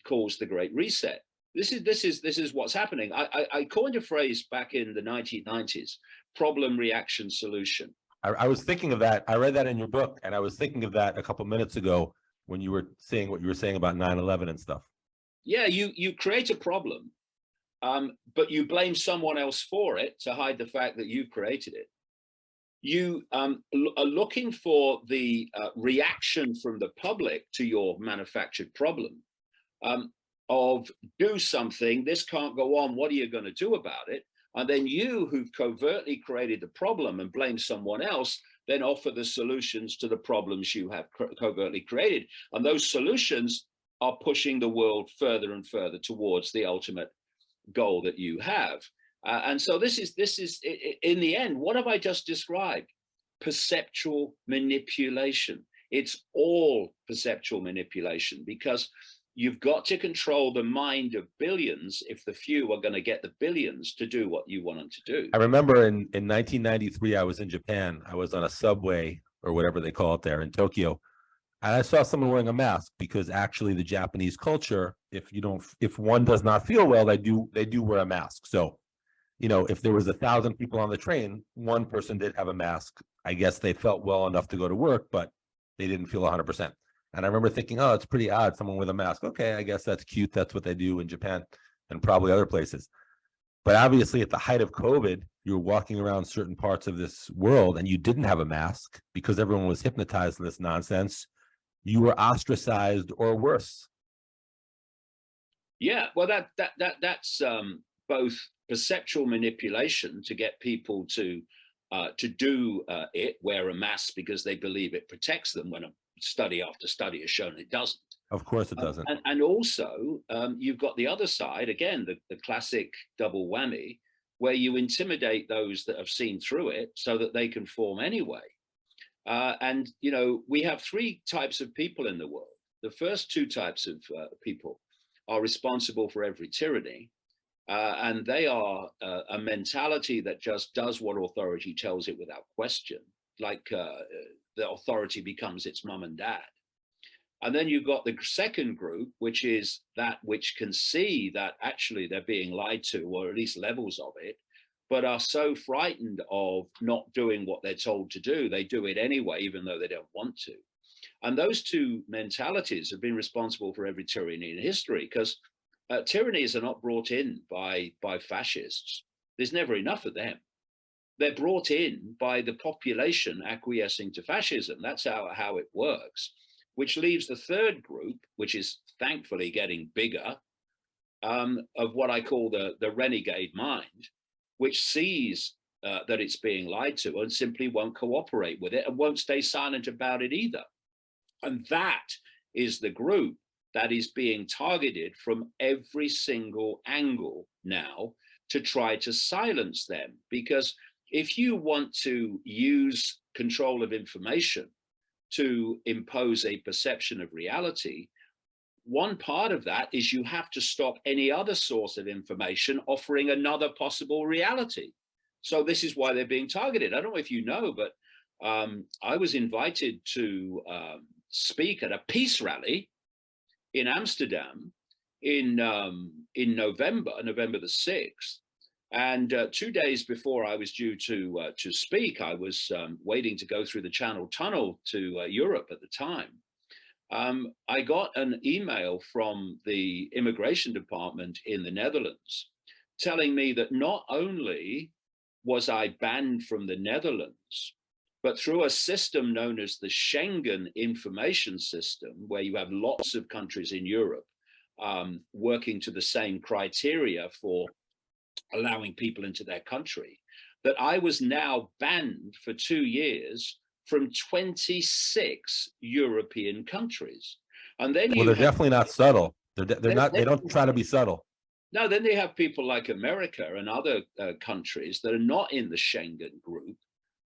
calls the Great Reset. This is what's happening. I coined a phrase back in the 1990s: problem, reaction, solution. I was thinking of that. I read that in your book, and I was thinking of that a couple minutes ago when you were saying what you were saying about 9/11 and stuff. Yeah, you create a problem, but you blame someone else for it to hide the fact that you created it. You are looking for the reaction from the public to your manufactured problem, of do something, this can't go on, what are you going to do about it? And then you, who've covertly created the problem and blame someone else, then offer the solutions to the problems you have covertly created. And those solutions are pushing the world further and further towards the ultimate goal that you have. And so this is in the end, what have I just described? Perceptual manipulation. It's all perceptual manipulation, because you've got to control the mind of billions if the few are going to get the billions to do what you want them to do. I remember in 1993, I was in Japan. I was on a subway or whatever they call it there in Tokyo. And I saw someone wearing a mask, because actually the Japanese culture, if one does not feel well, they do wear a mask. So, if there was 1,000 people on the train, one person did have a mask. I guess they felt well enough to go to work, but they didn't feel 100%. And I remember thinking, oh, it's pretty odd, someone with a mask. Okay, I guess that's cute. That's what they do in Japan and probably other places. But obviously at the height of COVID, you were walking around certain parts of this world and you didn't have a mask because everyone was hypnotized in this nonsense. You were ostracized or worse. Yeah, well, that's both perceptual manipulation to get people to do it, wear a mask because they believe it protects them, when study after study has shown it doesn't. Of course it doesn't. And also, you've got the other side, again, the classic double whammy, where you intimidate those that have seen through it so that they can form anyway. And, we have three types of people in the world. The first two types of people are responsible for every tyranny. And they are a mentality that just does what authority tells it without question, like the authority becomes its mum and dad. And then you've got the second group, which is that which can see that actually they're being lied to, or at least levels of it, but are so frightened of not doing what they're told to do, they do it anyway, even though they don't want to. And those two mentalities have been responsible for every tyranny in history, because tyrannies are not brought in by fascists. There's never enough of them. They're brought in by the population acquiescing to fascism. That's how it works, which leaves the third group, which is thankfully getting bigger, of what I call the renegade mind, which sees that it's being lied to and simply won't cooperate with it and won't stay silent about it either. And that is the group that is being targeted from every single angle now to try to silence them. Because if you want to use control of information to impose a perception of reality, one part of that is you have to stop any other source of information offering another possible reality. So this is why they're being targeted. I don't know if you know, but I was invited to speak at a peace rally in Amsterdam in November the 6th. And 2 days before I was due to speak, I was waiting to go through the Channel Tunnel to Europe at the time. I got an email from the immigration department in the Netherlands telling me that not only was I banned from the Netherlands, but through a system known as the Schengen information system, where you have lots of countries in Europe working to the same criteria for allowing people into their country, that I was now banned for 2 years from 26 European countries. And then Well, they're definitely not subtle. They're not. They don't try to be subtle. No, then they have people like America and other countries that are not in the Schengen group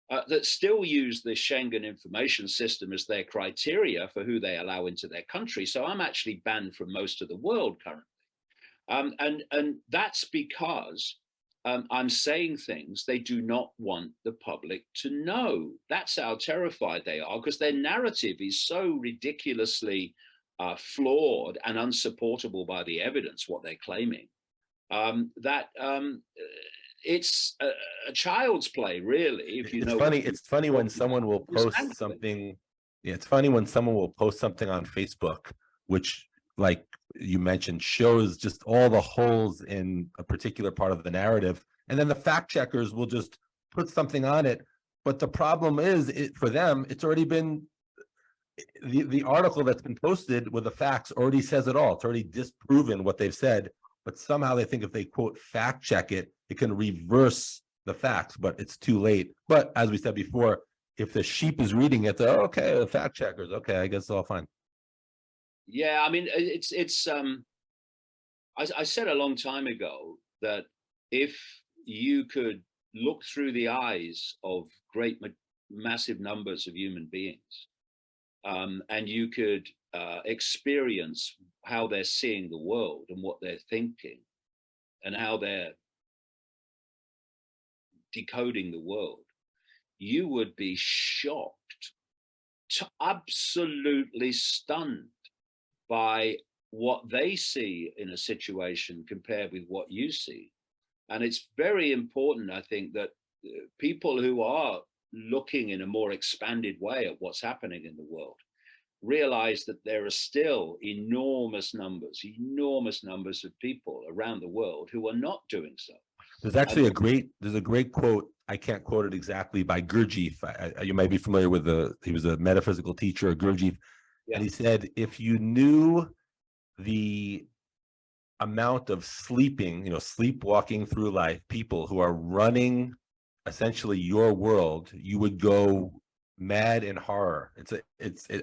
that still use the Schengen information system as their criteria for who they allow into their country. So I'm actually banned from most of the world currently. And that's because I'm saying things they do not want the public to know. That's how terrified they are, because their narrative is so ridiculously flawed and unsupportable by the evidence, what they're claiming, that it's a child's play, really. If you know, It's funny when someone will post something. Yeah, it's funny when someone will post something on Facebook, which, like you mentioned, shows just all the holes in a particular part of the narrative, and then the fact checkers will just put something on it. But the problem is, for them, it's already been the article that's been posted with the facts already says it all. It's already disproven what they've said. But somehow they think if they quote fact check it, it can reverse the facts, but it's too late. But as we said before, if the sheep is reading it, they're okay, the fact checkers, okay, I guess it's all fine. Yeah, I mean, I said a long time ago that if you could look through the eyes of massive numbers of human beings, and you could experience how they're seeing the world and what they're thinking and how they're decoding the world, you would be shocked, absolutely stunned by what they see in a situation compared with what you see. And it's very important, I think, that people who are looking in a more expanded way at what's happening in the world realize that there are still enormous numbers of people around the world who are not doing so. There's actually there's a great quote. I can't quote it exactly, by Gurdjieff. You might be familiar with he was a metaphysical teacher, Gurdjieff. Yeah. And he said, if you knew the amount of sleepwalking through life, people who are running essentially your world, you would go mad in horror.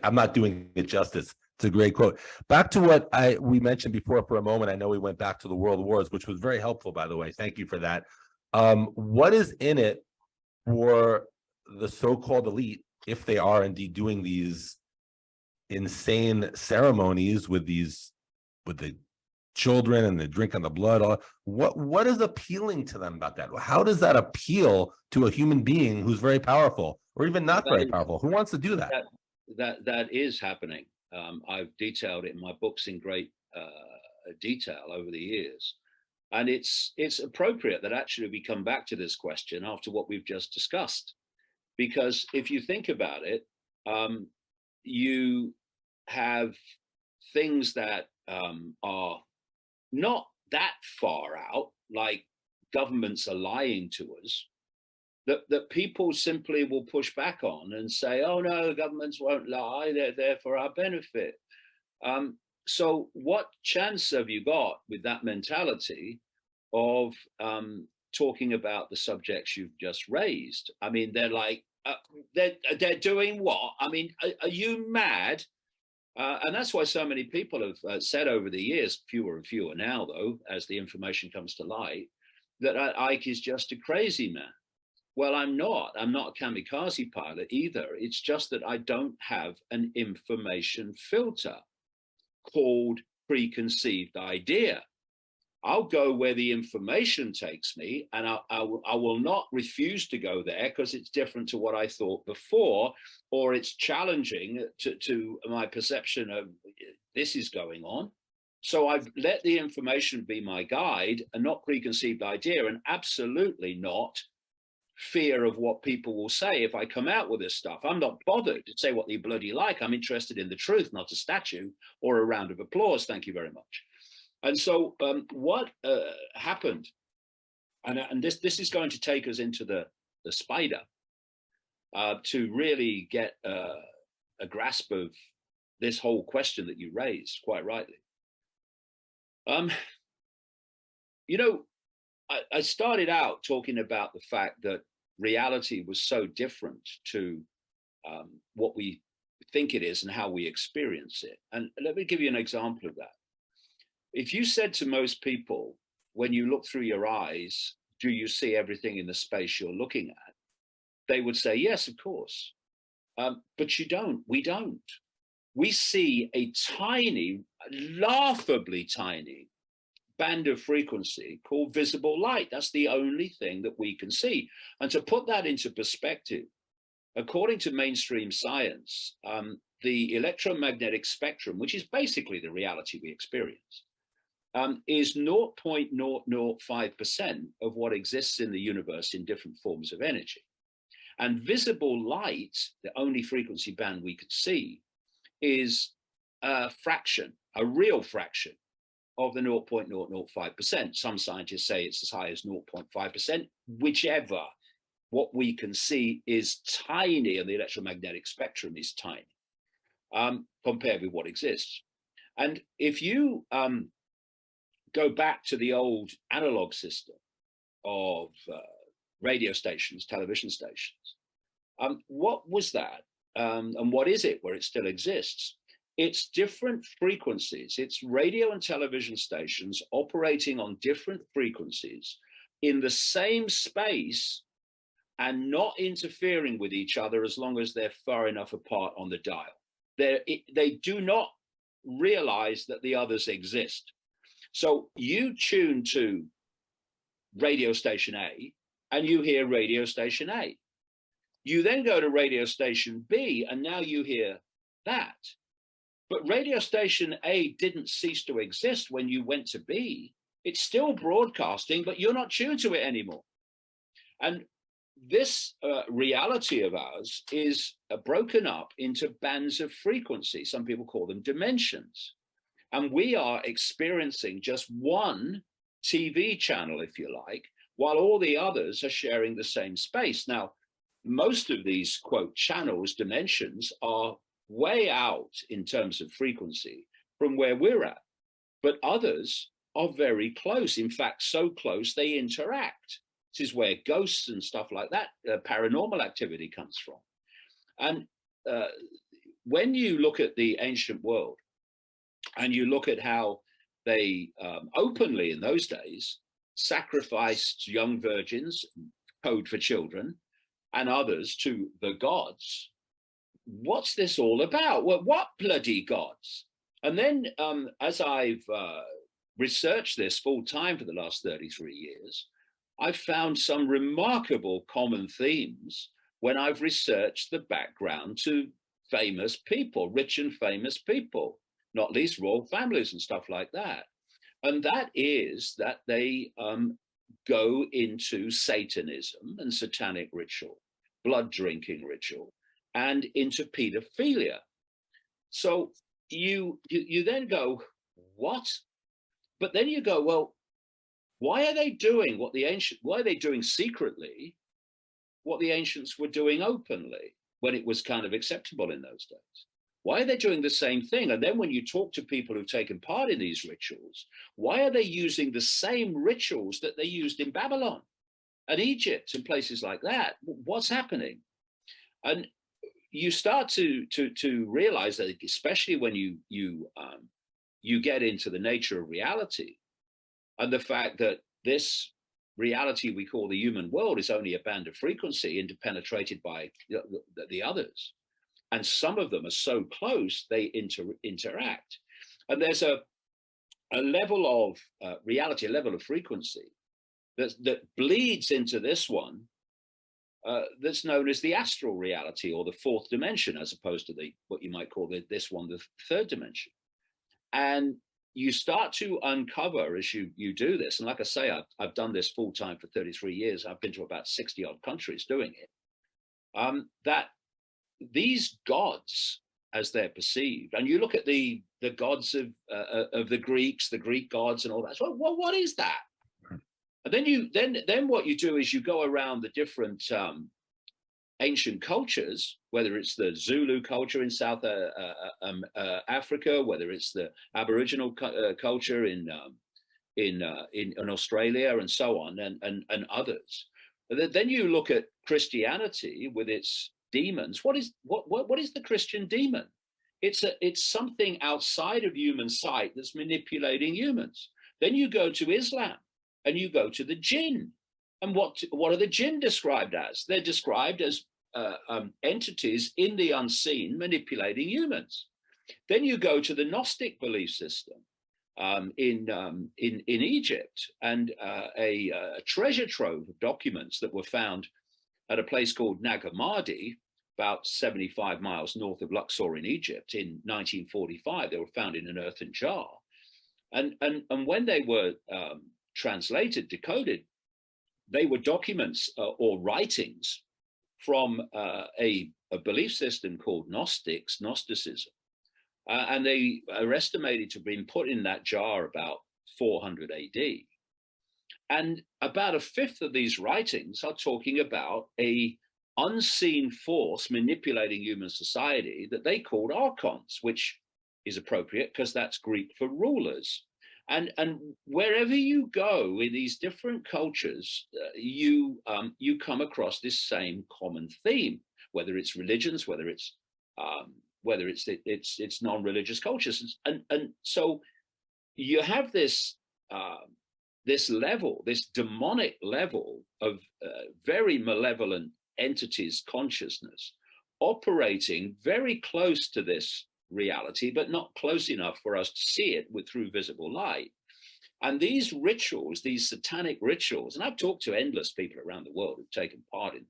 I'm not doing it justice. It's a great quote. Back to what we mentioned before for a moment. I know we went back to the world wars, which was very helpful, by the way. Thank you for that. What is in it for the so-called elite, if they are indeed doing these insane ceremonies with the children and the drink on the blood? What is appealing to them about that? How does that appeal to a human being who's very powerful, or even not very powerful? Who wants to do that? That is happening. I've detailed it in my books in great detail over the years, and it's appropriate that actually we come back to this question after what we've just discussed, because if you think about it, you have things that are not that far out, like governments are lying to us, that people simply will push back on and say, oh no, the governments won't lie, they're there for our benefit. So what chance have you got with that mentality of talking about the subjects you've just raised? I mean, they're like, they're doing what? I mean, are you mad? And that's why so many people have said over the years, fewer and fewer now, though, as the information comes to light, that Icke is just a crazy man. Well, I'm not. I'm not a kamikaze pilot either. It's just that I don't have an information filter called preconceived idea. I'll go where the information takes me, and I will not refuse to go there because it's different to what I thought before, or it's challenging to my perception of this is going on. So I've let the information be my guide and not preconceived idea, and absolutely not fear of what people will say if I come out with this stuff. I'm not bothered to say what they bloody like. I'm interested in the truth, not a statue or a round of applause. Thank you very much. And so what happened, and this is going to take us into the spider to really get a grasp of this whole question that you raised quite rightly. You know, I started out talking about the fact that reality was so different to what we think it is and how we experience it. And let me give you an example of that. If you said to most people, when you look through your eyes, do you see everything in the space you're looking at? They would say, yes, of course. But you don't. We don't. We see a tiny, laughably tiny band of frequency called visible light. That's the only thing that we can see. And to put that into perspective, according to mainstream science, the electromagnetic spectrum, which is basically the reality we experience, is 0.005% of what exists in the universe in different forms of energy. And visible light, the only frequency band we could see, is a fraction, a real fraction of the 0.005%. Some scientists say it's as high as 0.5%, whichever. What we can see is tiny, and the electromagnetic spectrum is tiny compared with what exists. And if you go back to the old analog system of radio stations, television stations, what was that? And what is it where it still exists? It's different frequencies. It's radio and television stations operating on different frequencies in the same space and not interfering with each other as long as they're far enough apart on the dial. They do not realize that the others exist. So you tune to radio station A and you hear radio station A. You then go to radio station B and now you hear that. But radio station A didn't cease to exist when you went to B. It's still broadcasting, but you're not tuned to it anymore. And this reality of ours is broken up into bands of frequency. Some people call them dimensions. And we are experiencing just one TV channel, if you like, while all the others are sharing the same space. Now, most of these, quote, channels, dimensions are way out in terms of frequency from where we're at, but others are very close. In fact, so close they interact. This is where ghosts and stuff like that, paranormal activity comes from. And when you look at the ancient world and you look at how they openly in those days sacrificed young virgins, code for children, and others to the gods, what's this all about? Well, what bloody gods? And then as I've researched this full time for the last 33 years, I've found some remarkable common themes when I've researched the background to famous people, rich and famous people, not least royal families and stuff like that. And that is that they go into Satanism and satanic ritual, blood drinking ritual, and into pedophilia. So you then go, what? But then you go, well, why are they doing what the ancient, why are they doing secretly what the ancients were doing openly when it was kind of acceptable in those days? Why are they doing the same thing? And then when you talk to people who've taken part in these rituals, why are they using the same rituals that they used in Babylon and Egypt and places like that? What's happening? And you start to realize that, especially when you get into the nature of reality and the fact that this reality we call the human world is only a band of frequency interpenetrated by the others. And some of them are so close, they interact. And there's a level of reality, a level of frequency that bleeds into this one that's known as the astral reality, or the fourth dimension, as opposed to what you might call this one, the third dimension. And you start to uncover as you do this, and like I say, I've done this full time for 33 years. I've been to about 60 odd countries doing it. That these gods, as they're perceived, and you look at the gods of the Greeks, the Greek gods, and all that. So, well, what is that? And then what you do is you go around the different ancient cultures, whether it's the Zulu culture in South Africa, whether it's the Aboriginal culture in Australia, and so on, and others. Then you look at Christianity with its demons. What is the Christian demon? It's something outside of human sight that's manipulating humans. Then you go to Islam, and you go to the jinn. And what are the jinn described as? They're described as entities in the unseen manipulating humans. Then you go to the Gnostic belief system in Egypt, and a treasure trove of documents that were found at a place called Nag Hammadi, about 75 miles north of Luxor in Egypt in 1945. They were found in an earthen jar. And when they were translated, decoded, they were documents or writings from a belief system called Gnosticism. And they are estimated to have been put in that jar about 400 AD. And about a fifth of these writings are talking about a unseen force manipulating human society that they called archons, which is appropriate because that's Greek for rulers. And wherever you go in these different cultures, you come across this same common theme, whether it's religions, whether it's non-religious cultures, and so you have this this level, this demonic level of very malevolent entities' consciousness operating very close to this reality, but not close enough for us to see it through visible light. And these rituals, these satanic rituals, and I've talked to endless people around the world who've taken part in,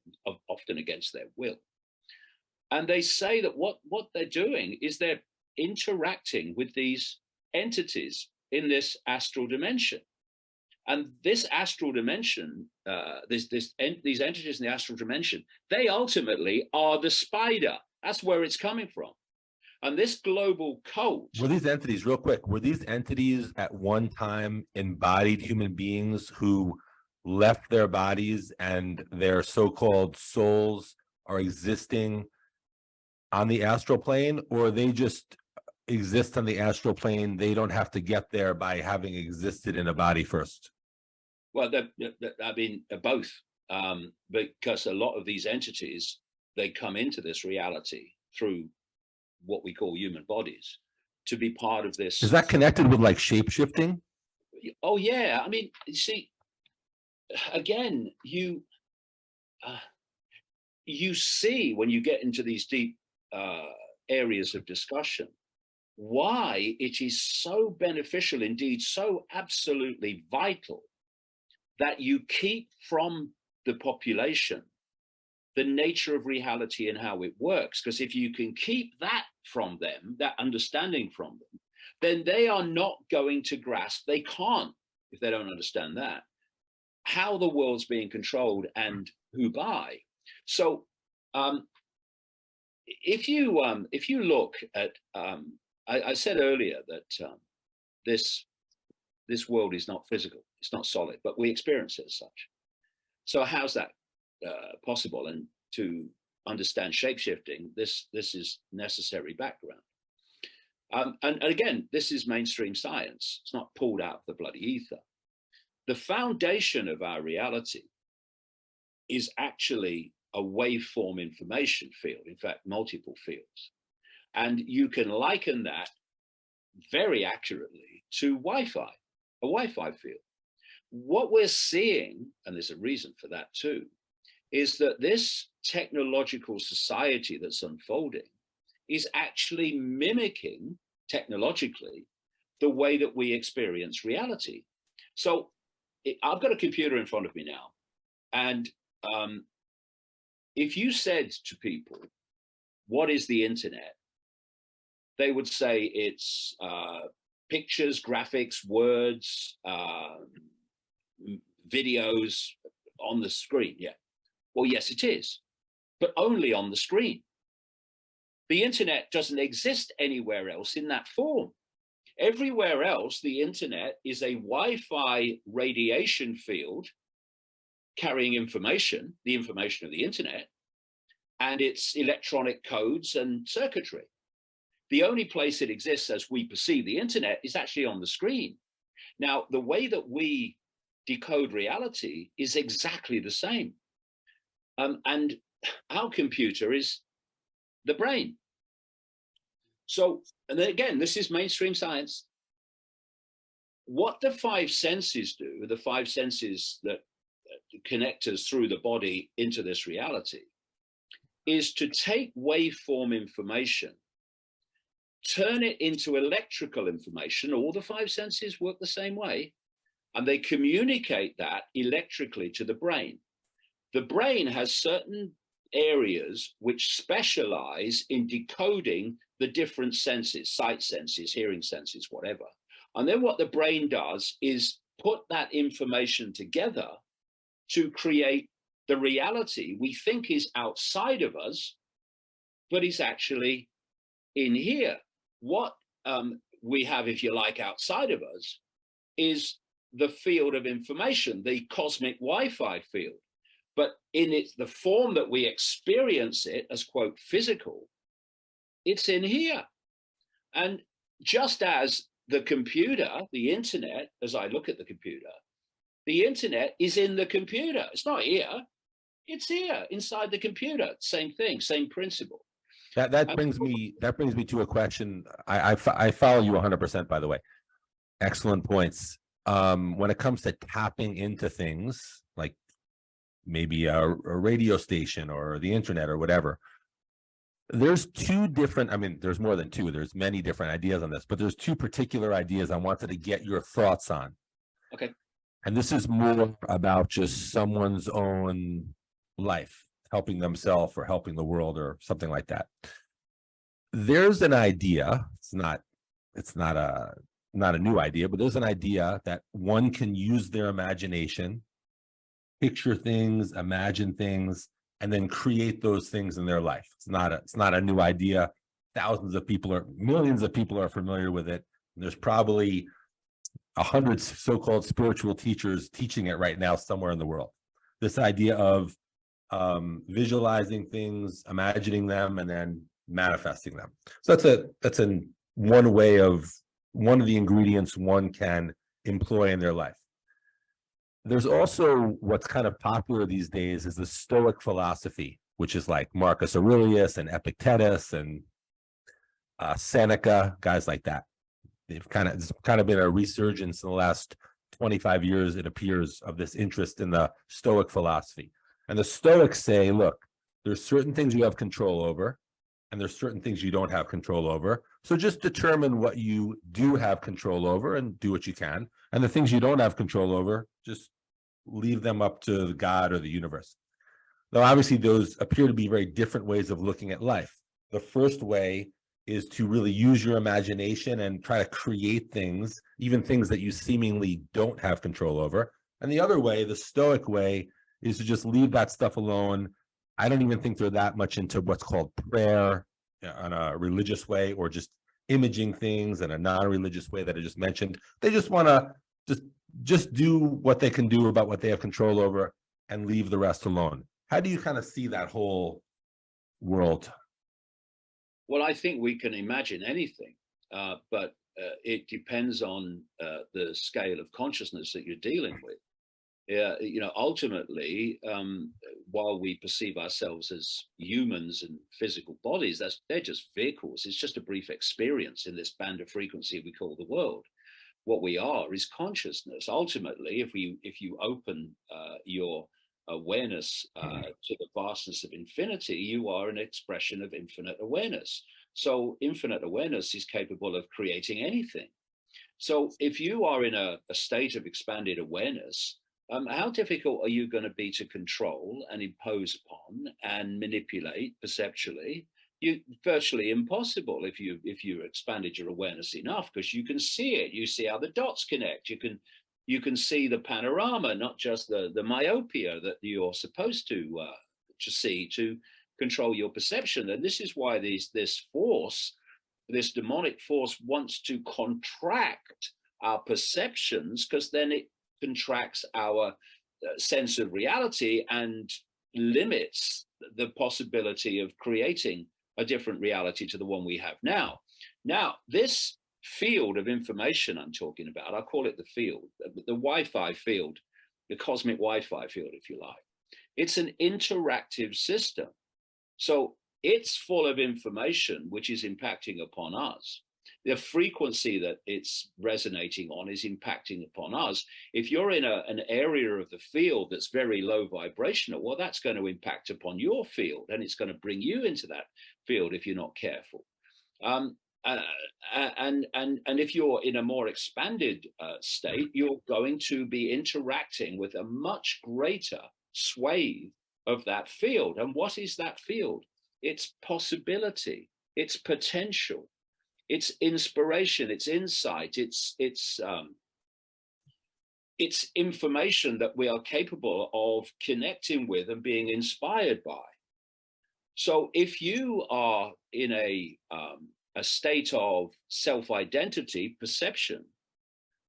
often against their will. And they say that what they're doing is they're interacting with these entities in this astral dimension. And this astral dimension, these entities in the astral dimension, they ultimately are the spider. That's where it's coming from. And this global cult. Were these entities, real quick, were these entities at one time embodied human beings who left their bodies and their so-called souls are existing on the astral plane, or they just exist on the astral plane? They don't have to get there by having existed in a body first? Well, I mean, both, because a lot of these entities, they come into this reality through what we call human bodies to be part of this. Is that connected with like shape-shifting? Oh yeah, I mean, you see, again, you see when you get into these deep areas of discussion why it is so beneficial, indeed so absolutely vital, that you keep from the population the nature of reality and how it works. Because if you can keep that from them, that understanding from them, then they are not going to grasp, they can't, if they don't understand that, how the world's being controlled and who by. So if you look at, I said earlier that this world is not physical, it's not solid, but we experience it as such. So how's that possible? And to understand shapeshifting, this is necessary background. And again, this is mainstream science. It's not pulled out of the bloody ether. The foundation of our reality is actually a waveform information field, in fact, multiple fields. And you can liken that very accurately to Wi-Fi, a Wi-Fi field. What we're seeing, and there's a reason for that too, is that this technological society that's unfolding is actually mimicking technologically the way that we experience reality. So I've got a computer in front of me now, and if you said to people, what is the internet? They would say it's pictures, graphics, words, videos on the screen. Yeah. Well, yes, it is, but only on the screen. The internet doesn't exist anywhere else in that form. Everywhere else, the internet is a Wi-Fi radiation field carrying information, the information of the internet, and its electronic codes and circuitry. The only place it exists as we perceive the internet is actually on the screen. Now, the way that we decode reality is exactly the same. And our computer is the brain. So, and then again, this is mainstream science. What the five senses do, the five senses that connect us through the body into this reality, is to take waveform information, turn it into electrical information. All the five senses work the same way, and they communicate that electrically to the brain. The brain has certain areas which specialize in decoding the different senses, sight senses, hearing senses, whatever. And then what the brain does is put that information together to create the reality we think is outside of us, but is actually in here. What we have, if you like, outside of us is the field of information, the cosmic Wi-Fi field. But in the form that we experience it as, quote, physical, it's in here. And just as the computer, the internet, as I look at the internet is in the computer. It's not here. It's here inside the computer. Same thing, same principle. That brings me to a question. I follow you 100%, by the way. Excellent points. When it comes to tapping into things like maybe a radio station or the internet or whatever, there's two different, I mean, there's more than two, there's many different ideas on this, but there's two particular ideas I wanted to get your thoughts on. Okay. And this is more about just someone's own life, helping themselves or helping the world or something like that. There's an idea, it's not a new idea, but there's an idea that one can use their imagination, picture things, imagine things, and then create those things in their life. It's not a new idea. Millions of people are familiar with it. There's probably 100 so-called spiritual teachers teaching it right now somewhere in the world. This idea of visualizing things, imagining them, and then manifesting them. So that's one of the ingredients one can employ in their life. There's also what's kind of popular these days is the Stoic philosophy, which is like Marcus Aurelius and Epictetus and Seneca, guys like that. It's kind of been a resurgence in the last 25 years, it appears, of this interest in the Stoic philosophy. And the Stoics say, look, there's certain things you have control over, and there's certain things you don't have control over. So just determine what you do have control over and do what you can. And the things you don't have control over, just leave them up to God or the universe. Now, obviously, those appear to be very different ways of looking at life. The first way is to really use your imagination and try to create things, even things that you seemingly don't have control over. And the other way, the Stoic way, is to just leave that stuff alone. I don't even think they're that much into what's called prayer on a religious way, or just imaging things in a non-religious way that I just mentioned. They just want to just do what they can do about what they have control over and leave the rest alone. How do you kind of see that whole world? Well, I think we can imagine anything, but it depends on the scale of consciousness that you're dealing with. Ultimately, while we perceive ourselves as humans and physical bodies, they're just vehicles. It's just a brief experience in this band of frequency we call the world. What we are is consciousness. Ultimately, if you open your awareness to the vastness of infinity, you are an expression of infinite awareness. So infinite awareness is capable of creating anything. So if you are in a state of expanded awareness, how difficult are you going to be to control and impose upon and manipulate perceptually? virtually impossible if you expanded your awareness enough, because you can see it. You see how the dots connect. You can see the panorama, not just the myopia that you're supposed to see to control your perception. And this is why this force, this demonic force, wants to contract our perceptions, because then it contracts our sense of reality and limits the possibility of creating a different reality to the one we have now. Now, this field of information I'm talking about, I call it the field, the Wi-Fi field, the cosmic Wi-Fi field, if you like. It's an interactive system. So it's full of information which is impacting upon us. The frequency that it's resonating on is impacting upon us. If you're in an area of the field that's very low vibrational, well, that's going to impact upon your field, and it's going to bring you into that field if you're not careful. And if you're in a more expanded state, you're going to be interacting with a much greater swathe of that field. And what is that field? It's possibility, it's potential, it's inspiration, it's insight, it's information that we are capable of connecting with and being inspired by. So if you are in a state of self-identity perception,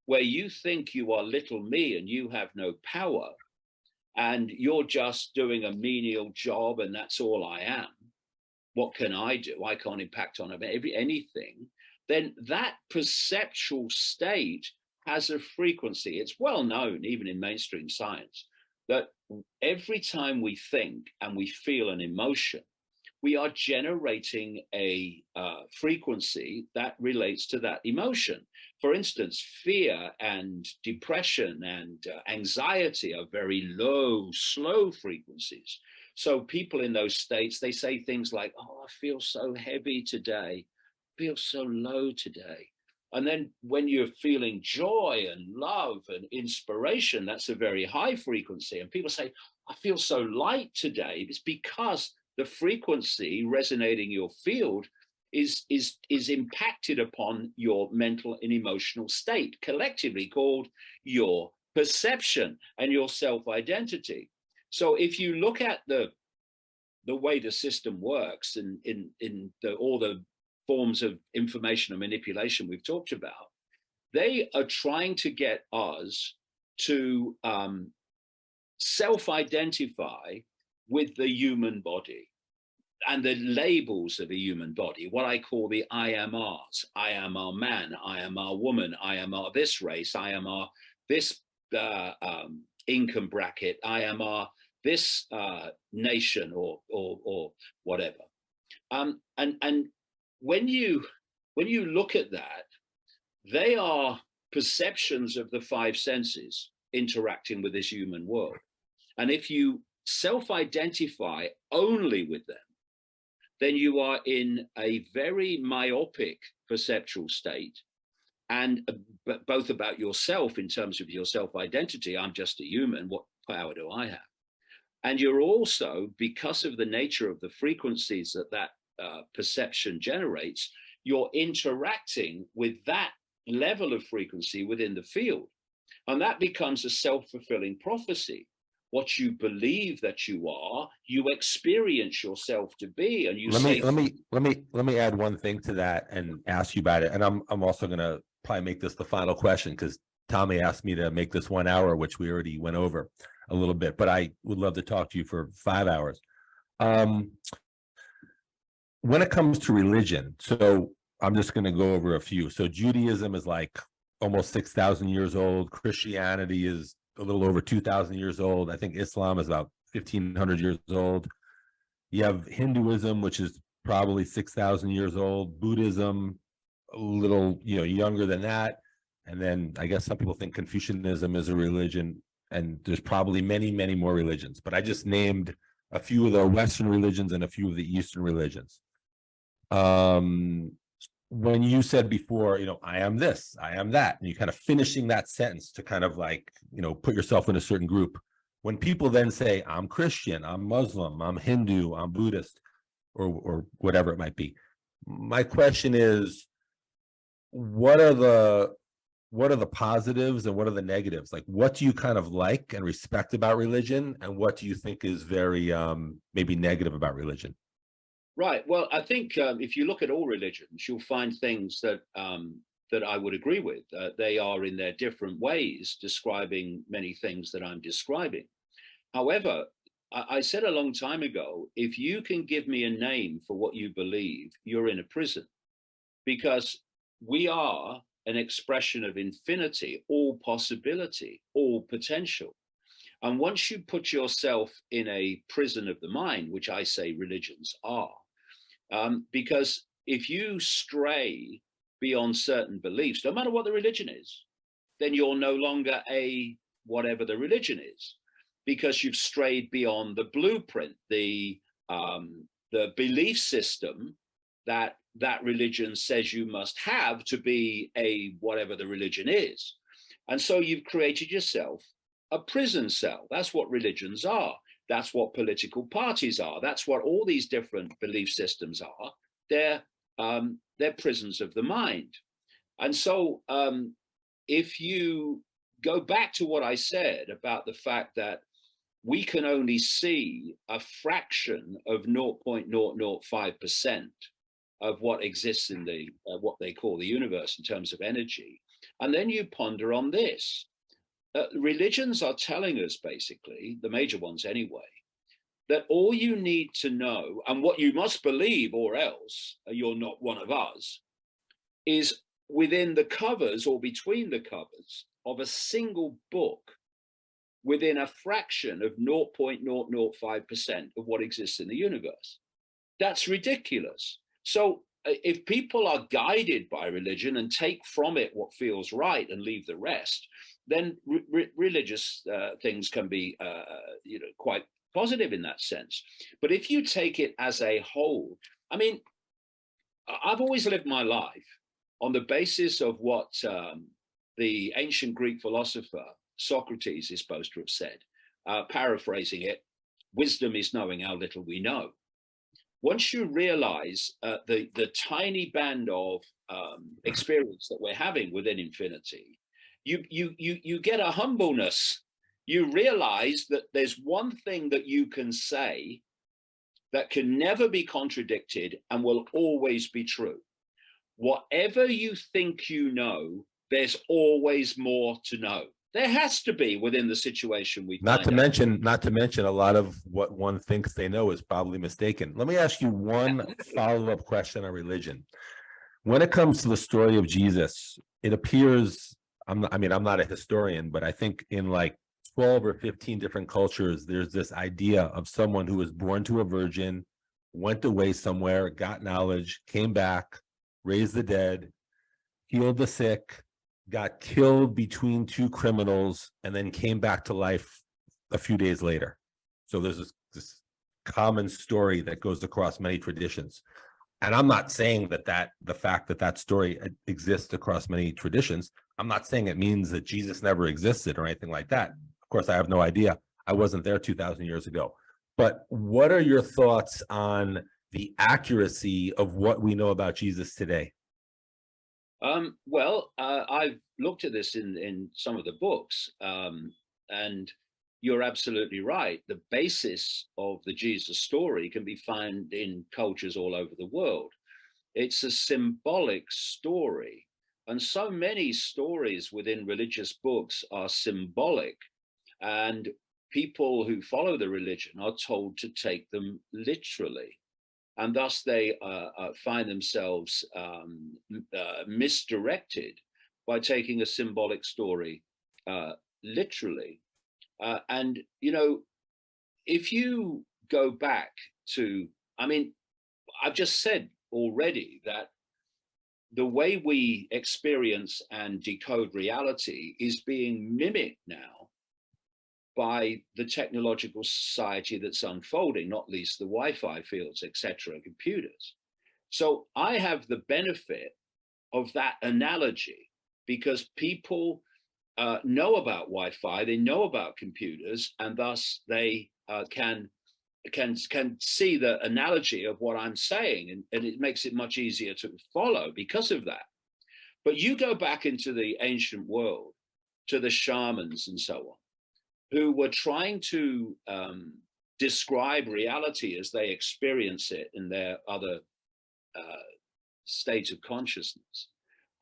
where you think you are little me and you have no power, and you're just doing a menial job and that's all I am, what can I do? I can't impact on anything. Then that perceptual state has a frequency. It's well known, even in mainstream science, that every time we think and we feel an emotion, we are generating a frequency that relates to that emotion. For instance, fear and depression and anxiety are very low, slow frequencies. So people in those states, they say things like, oh, I feel so heavy today, I feel so low today. And then when you're feeling joy and love and inspiration, that's a very high frequency. And people say, I feel so light today. It's because the frequency resonating your field is impacted upon your mental and emotional state, collectively called your perception and your self-identity. So if you look at the way the system works in all the forms of information and manipulation we've talked about, they are trying to get us to self-identify with the human body and the labels of a human body, what I call the I am R's. I am our man, I am our woman, I am our this race, I am our this income bracket, I am our this nation or whatever. And when you look at that, they are perceptions of the five senses interacting with this human world. And if you self-identify only with them, then you are in a very myopic perceptual state, and both about yourself in terms of your self-identity. I'm just a human, what power do I have? And you're also, because of the nature of the frequencies that perception generates, you're interacting with that level of frequency within the field. And that becomes a self-fulfilling prophecy. What you believe that you are, you experience yourself to be, and you let me add one thing to that and ask you about it. And I'm also going to probably make this the final question, because Tommy asked me to make this 1 hour, which we already went over a little bit, but I would love to talk to you for 5 hours. When it comes to religion, so I'm just going to go over a few. So Judaism is like almost 6,000 years old. Christianity is a little over 2,000 years old. I think Islam is about 1,500 years old. You have Hinduism, which is probably 6,000 years old. Buddhism, a little younger than that. And then I guess some people think Confucianism is a religion, and there's probably many, many more religions. But I just named a few of the Western religions and a few of the Eastern religions. When you said before, I am this, I am that, and you kind of finishing that sentence to kind of like, put yourself in a certain group. When people then say, I'm Christian, I'm Muslim, I'm Hindu, I'm Buddhist, or whatever it might be. My question is, what are the positives and what are the negatives? Like, what do you kind of like and respect about religion, and what do you think is very maybe negative about religion? Right. Well, I think if you look at all religions, you'll find things that that I would agree with. They are in their different ways describing many things that I'm describing. However, I said a long time ago, if you can give me a name for what you believe, you're in a prison, because we are an expression of infinity, all possibility, all potential. And once you put yourself in a prison of the mind, which I say religions are, because if you stray beyond certain beliefs, no matter what the religion is, then you're no longer a whatever the religion is, because you've strayed beyond the blueprint, the belief system that that religion says you must have to be a whatever the religion is. And so you've created yourself a prison cell. That's what religions are. That's what political parties are. That's what all these different belief systems are. They're prisons of the mind. And so if you go back to what I said about the fact that we can only see a fraction of 0.005% of what exists in the what they call the universe in terms of energy, and then you ponder on this. Religions are telling us, basically, the major ones anyway, that all you need to know, and what you must believe, or else you're not one of us, is within the covers or between the covers of a single book, within a fraction of 0.005% of what exists in the universe. That's ridiculous. So if people are guided by religion and take from it what feels right and leave the rest, then religious things can be quite positive in that sense. But if you take it as a whole, I mean, I've always lived my life on the basis of what the ancient Greek philosopher Socrates is supposed to have said. Paraphrasing it, wisdom is knowing how little we know. Once you realize the tiny band of experience that we're having within infinity, you get a humbleness. You realize that there's one thing that you can say that can never be contradicted and will always be true. Whatever you think you know, there's always more to know. There has to be within the situation we Not to find mention a lot of what one thinks they know is probably mistaken. Let me ask you one follow-up question on religion. When it comes to the story of Jesus, it appears, I'm not a historian, but I think in like 12 or 15 different cultures, there's this idea of someone who was born to a virgin, went away somewhere, got knowledge, came back, raised the dead, healed the sick, got killed between two criminals, and then came back to life a few days later. So there's this common story that goes across many traditions. And I'm not saying that the fact that story exists across many traditions, I'm not saying it means that Jesus never existed or anything like that. Of course, I have no idea. I wasn't there 2,000 years ago. But what are your thoughts on the accuracy of what we know about Jesus today? I've looked at this in some of the books, and you're absolutely right. The basis of the Jesus story can be found in cultures all over the world. It's a symbolic story, and so many stories within religious books are symbolic, and people who follow the religion are told to take them literally. And thus they find themselves misdirected by taking a symbolic story literally. And, you know, if you go back to, I mean, I've just said already that the way we experience and decode reality is being mimicked now by the technological society that's unfolding, not least the Wi-Fi fields, etc., computers. So I have the benefit of that analogy because people know about Wi-Fi, they know about computers, and thus they can can see the analogy of what I'm saying, and it makes it much easier to follow because of that. But you go back into the ancient world, to the shamans and so on, who were trying to describe reality as they experience it in their other state of consciousness.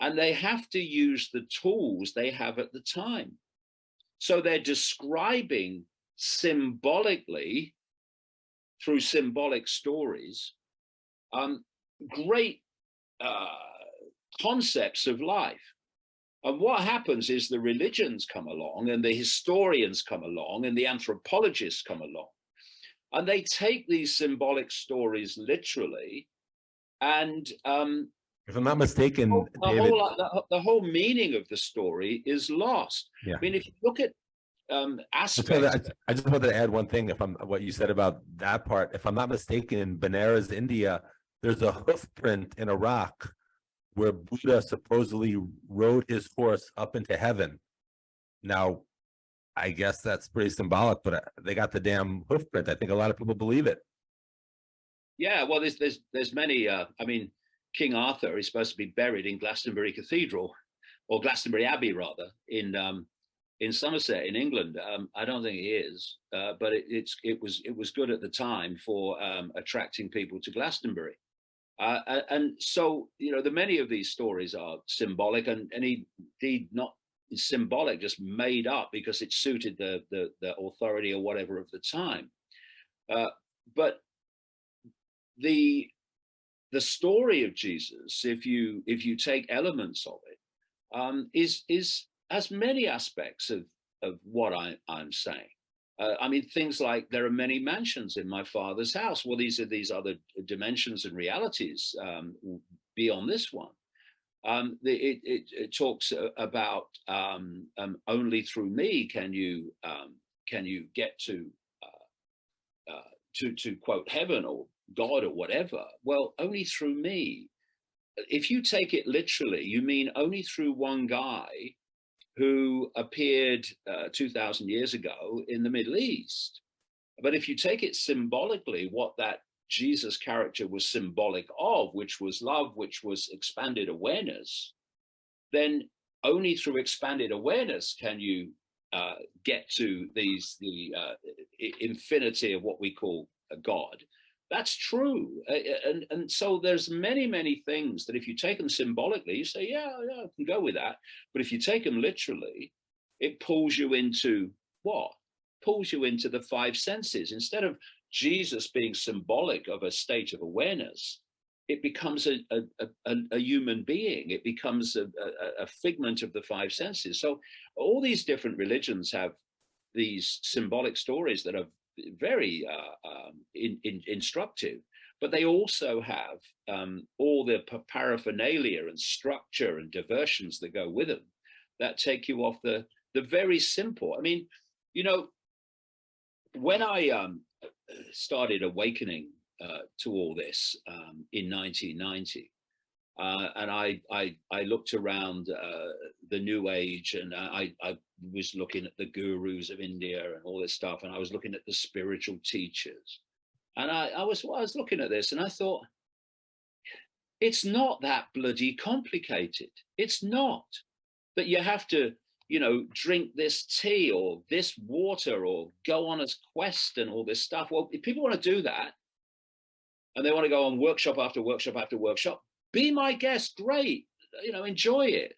And they have to use the tools they have at the time. So they're describing symbolically, through symbolic stories, great concepts of life. And what happens is the religions come along, and the historians come along, and the anthropologists come along, and they take these symbolic stories literally. And if I'm not mistaken, David, the whole meaning of the story is lost. Yeah. I mean, if you look at aspects. I just wanted to add one thing. What you said about that part, if I'm not mistaken, in Benares, India, there's a hoof print in a rock where Buddha supposedly rode his horse up into heaven. Now, I guess that's pretty symbolic, but they got the damn hoof print. I think a lot of people believe it. Yeah, well, there's many. I mean, King Arthur is supposed to be buried in Glastonbury Cathedral, or Glastonbury Abbey rather, in Somerset in England. I don't think he is, but it was good at the time for attracting people to Glastonbury. And so, the many of these stories are symbolic, and indeed not symbolic, just made up because it suited the authority or whatever of the time. But the story of Jesus, if you take elements of it, is has many aspects of what I'm saying. I mean, things like, there are many mansions in my Father's house. Well, these are these other dimensions and realities beyond this one. It talks about only through me can you get to quote heaven or God or whatever. Well, only through me. If you take it literally, you mean only through one guy who appeared 2,000 years ago in the Middle East. But if you take it symbolically, what that Jesus character was symbolic of, which was love, which was expanded awareness, then only through expanded awareness can you get to the infinity of what we call a God. That's true. And so there's many things that if you take them symbolically, you say, yeah, I can go with that. But if you take them literally, it pulls you into what? Pulls you into the five senses. Instead of Jesus being symbolic of a state of awareness, it becomes a human being. It becomes a figment of the five senses. So all these different religions have these symbolic stories that are very instructive, but they also have all the paraphernalia and structure and diversions that go with them that take you off the very simple. I mean, when I started awakening to all this in 1990, and I looked around the New Age, and I was looking at the gurus of India and all this stuff, and I was looking at the spiritual teachers, and I was looking at this, and I thought, it's not that bloody complicated. It's not that you have to, drink this tea or this water or go on a quest and all this stuff. Well, if people want to do that, and they want to go on workshop after workshop after workshop, be my guest, great, enjoy it.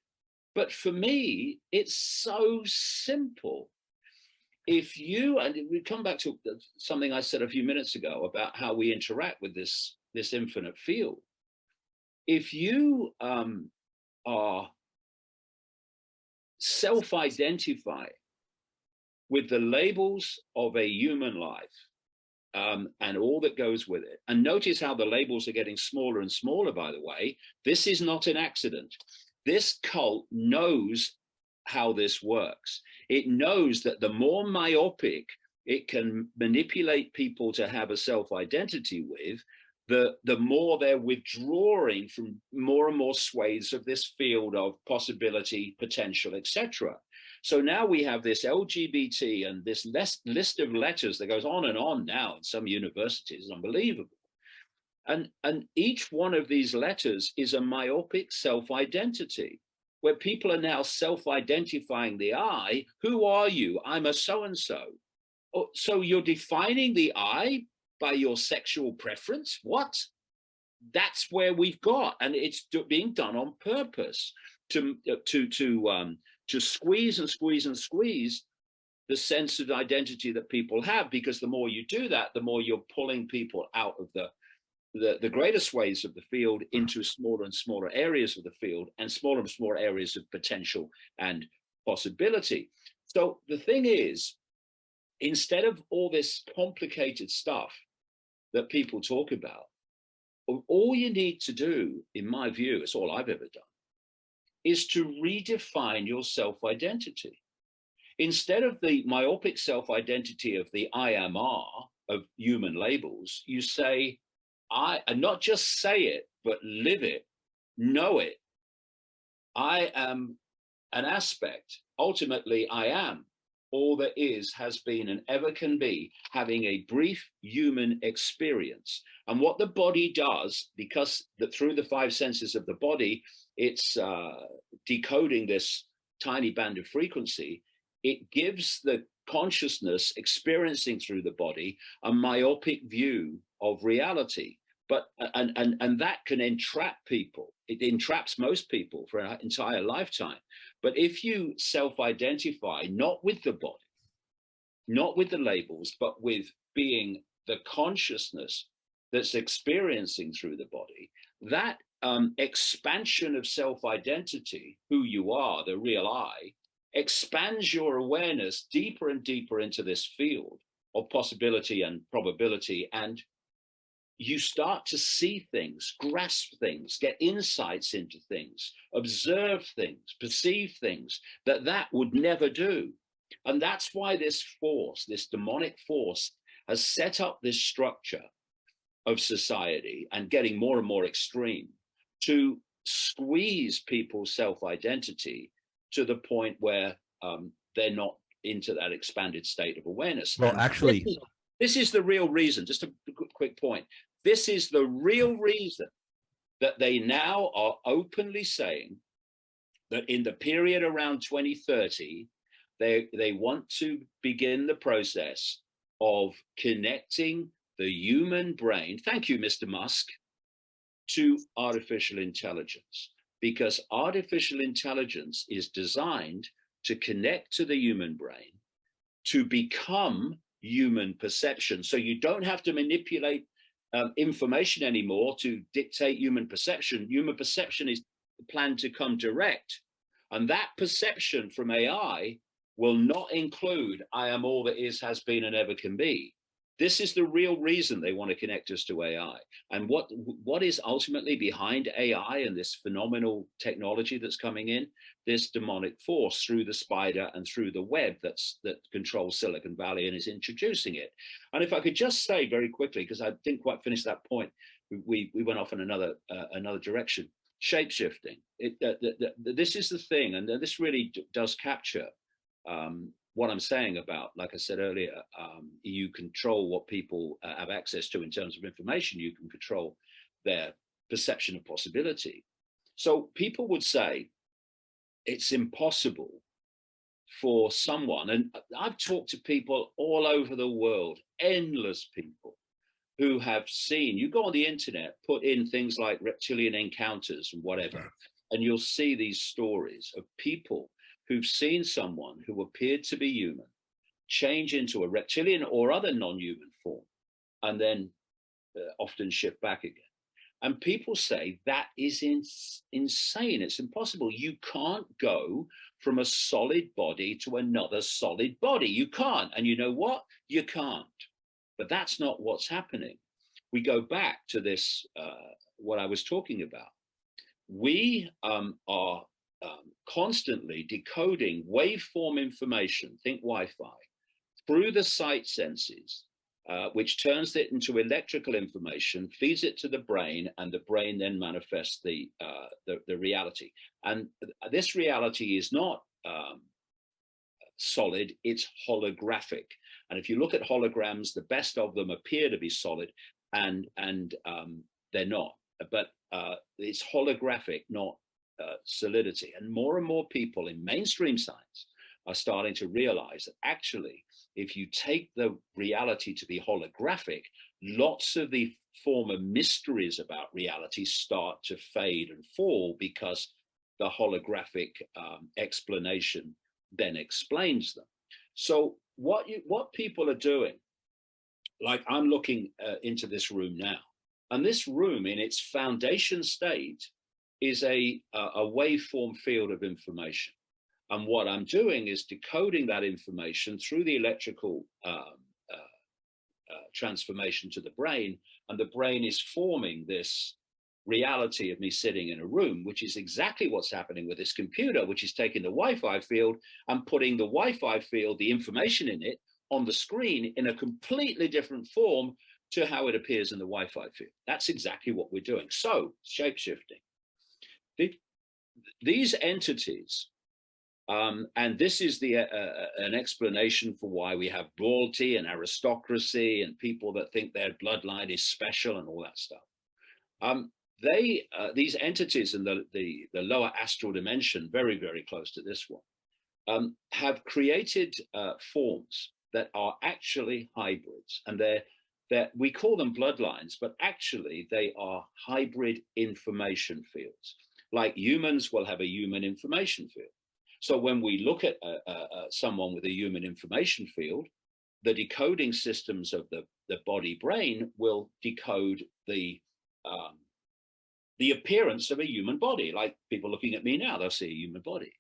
But for me, it's so simple. If you, and we come back to something I said a few minutes ago about how we interact with this infinite field. If you are self-identify with the labels of a human life, and all that goes with it. And notice how the labels are getting smaller and smaller, by the way. This is not an accident. This cult knows how this works. It knows that the more myopic it can manipulate people to have a self-identity with, the more they're withdrawing from more and more swathes of this field of possibility, potential, etc. So now we have this LGBT and this list of letters that goes on and on now in some universities. Unbelievable. And each one of these letters is a myopic self-identity, where people are now self-identifying the I. Who are you? I'm a so-and-so. Oh, so you're defining the I by your sexual preference? What? That's where we've got, and it's being done on purpose to squeeze and squeeze and squeeze the sense of identity that people have, because the more you do that, the more you're pulling people out of the greater swathes of the field into smaller and smaller areas of the field and smaller areas of potential and possibility. So the thing is, instead of all this complicated stuff that people talk about, all you need to do, in my view, it's all I've ever done, is to redefine your self-identity. Instead of the myopic self-identity of the I am R of human labels, you say, and not just say it, but live it, know it. I am an aspect. Ultimately, I am all that is, has been, and ever can be, having a brief human experience. And what the body does, because through the five senses of the body, it's decoding this tiny band of frequency, it gives the consciousness experiencing through the body a myopic view of reality. But and that can entrap people. It entraps most people for an entire lifetime. But if you self-identify not with the body, not with the labels, but with being the consciousness that's experiencing through the body, that expansion of self-identity, who you are, the real I, expands your awareness deeper and deeper into this field of possibility and probability, and you start to see things, grasp things, get insights into things, observe things, perceive things that would never do. And that's why this force, this demonic force, has set up this structure of society and getting more and more extreme to squeeze people's self-identity to the point where they're not into that expanded state of awareness. Well, and actually, this is the real reason, just a quick point. This is the real reason that they now are openly saying that in the period around 2030, they want to begin the process of connecting the human brain, thank you, Mr. Musk, to artificial intelligence, because artificial intelligence is designed to connect to the human brain to become human perception. So you don't have to manipulate information anymore to dictate human perception. Human perception is planned to come direct. And that perception from AI will not include I am all that is, has been, and ever can be. This is the real reason they want to connect us to AI. And what is ultimately behind AI and this phenomenal technology that's coming in? This demonic force through the spider and through the web that controls Silicon Valley and is introducing it. And if I could just say very quickly, because I didn't quite finish that point, we went off in another direction. Shape-shifting. This is the thing, and this really does capture what I'm saying about, like I said earlier, you control what people have access to in terms of information. You can control their perception of possibility. So people would say it's impossible for someone, and I've talked to people all over the world, endless people who have seen, you go on the internet, put in things like reptilian encounters and whatever, and you'll see these stories of people who've seen someone who appeared to be human change into a reptilian or other non-human form, and then often shift back again. And people say that is insane. It's impossible. You can't go from a solid body to another solid body. You can't. And you know what? You can't. But that's not what's happening. We go back to this, what I was talking about. We are constantly decoding waveform information, think Wi-Fi, through the sight senses, which turns it into electrical information, feeds it to the brain, and the brain then manifests the reality. And this reality is not solid, it's holographic. And if you look at holograms, the best of them appear to be solid, and they're not. But it's holographic, not solidity. And more people in mainstream science are starting to realize that actually, if you take the reality to be holographic, lots of the former mysteries about reality start to fade and fall, because the holographic explanation then explains them. So what people are doing, like I'm looking into this room now, and this room in its foundation state is a waveform field of information. And what I'm doing is decoding that information through the electrical transformation to the brain, and the brain is forming this reality of me sitting in a room, which is exactly what's happening with this computer, which is taking the Wi-Fi field and putting the Wi-Fi field, the information in it, on the screen in a completely different form to how it appears in the Wi-Fi field. That's exactly what we're doing. So shape-shifting. These entities, and this is an explanation for why we have royalty and aristocracy and people that think their bloodline is special and all that stuff. These entities in the lower astral dimension, very, very close to this one, have created forms that are actually hybrids, and we call them bloodlines, but actually they are hybrid information fields. Like humans will have a human information field. So when we look at someone with a human information field, the decoding systems of the body brain will decode the appearance of a human body. Like people looking at me now, they'll see a human body.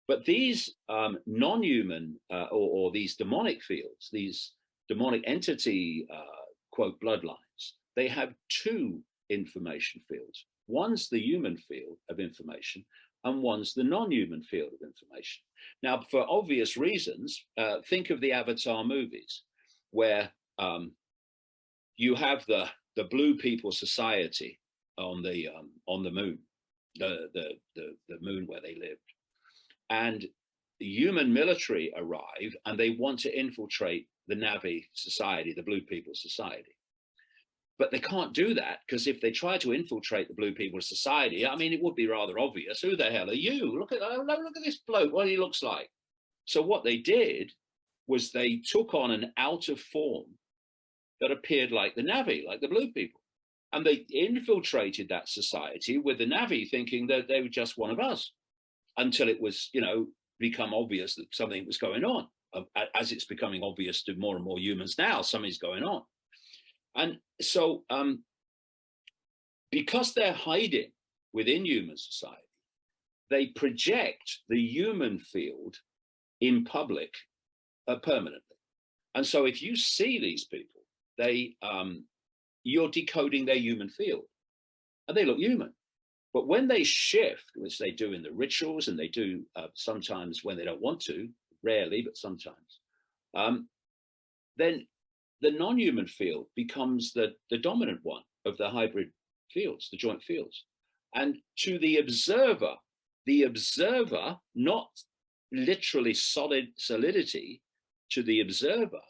But these non-human or these demonic fields, these demonic entity, quote, bloodlines, they have two information fields. One's the human field of information, and one's the non-human field of information. Now, for obvious reasons, think of the Avatar movies, where you have the Blue People Society on the moon, the moon where they lived, and the human military arrive and they want to infiltrate the Navi society, the Blue People Society. But they can't do that, because if they try to infiltrate the Blue People Society, I mean, it would be rather obvious. Who the hell are you? Look at this bloke, what he looks like. So what they did was they took on an outer form that appeared like the Navi, like the Blue People. And they infiltrated that society with the Navi, thinking that they were just one of us, until it was, become obvious that something was going on. As it's becoming obvious to more and more humans now, something's going on. And so because they're hiding within human society, they project the human field in public permanently. And so if you see these people, you're decoding their human field, and they look human. But when they shift, which they do in the rituals, and they do sometimes when they don't want to, rarely, but sometimes, then the non-human field becomes the dominant one of the hybrid fields, the joint fields. And to the observer, not literally solidity, to the observer,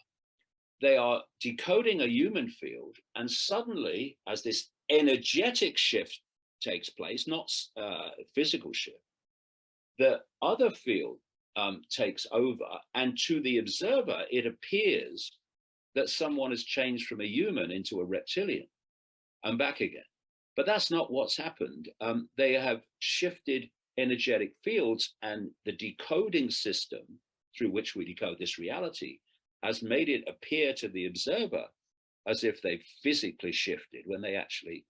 they are decoding a human field, and suddenly, as this energetic shift takes place, not physical shift, the other field takes over, and to the observer, it appears that someone has changed from a human into a reptilian and back again. But that's not what's happened. They have shifted energetic fields, and the decoding system through which we decode this reality has made it appear to the observer as if they've physically shifted when they actually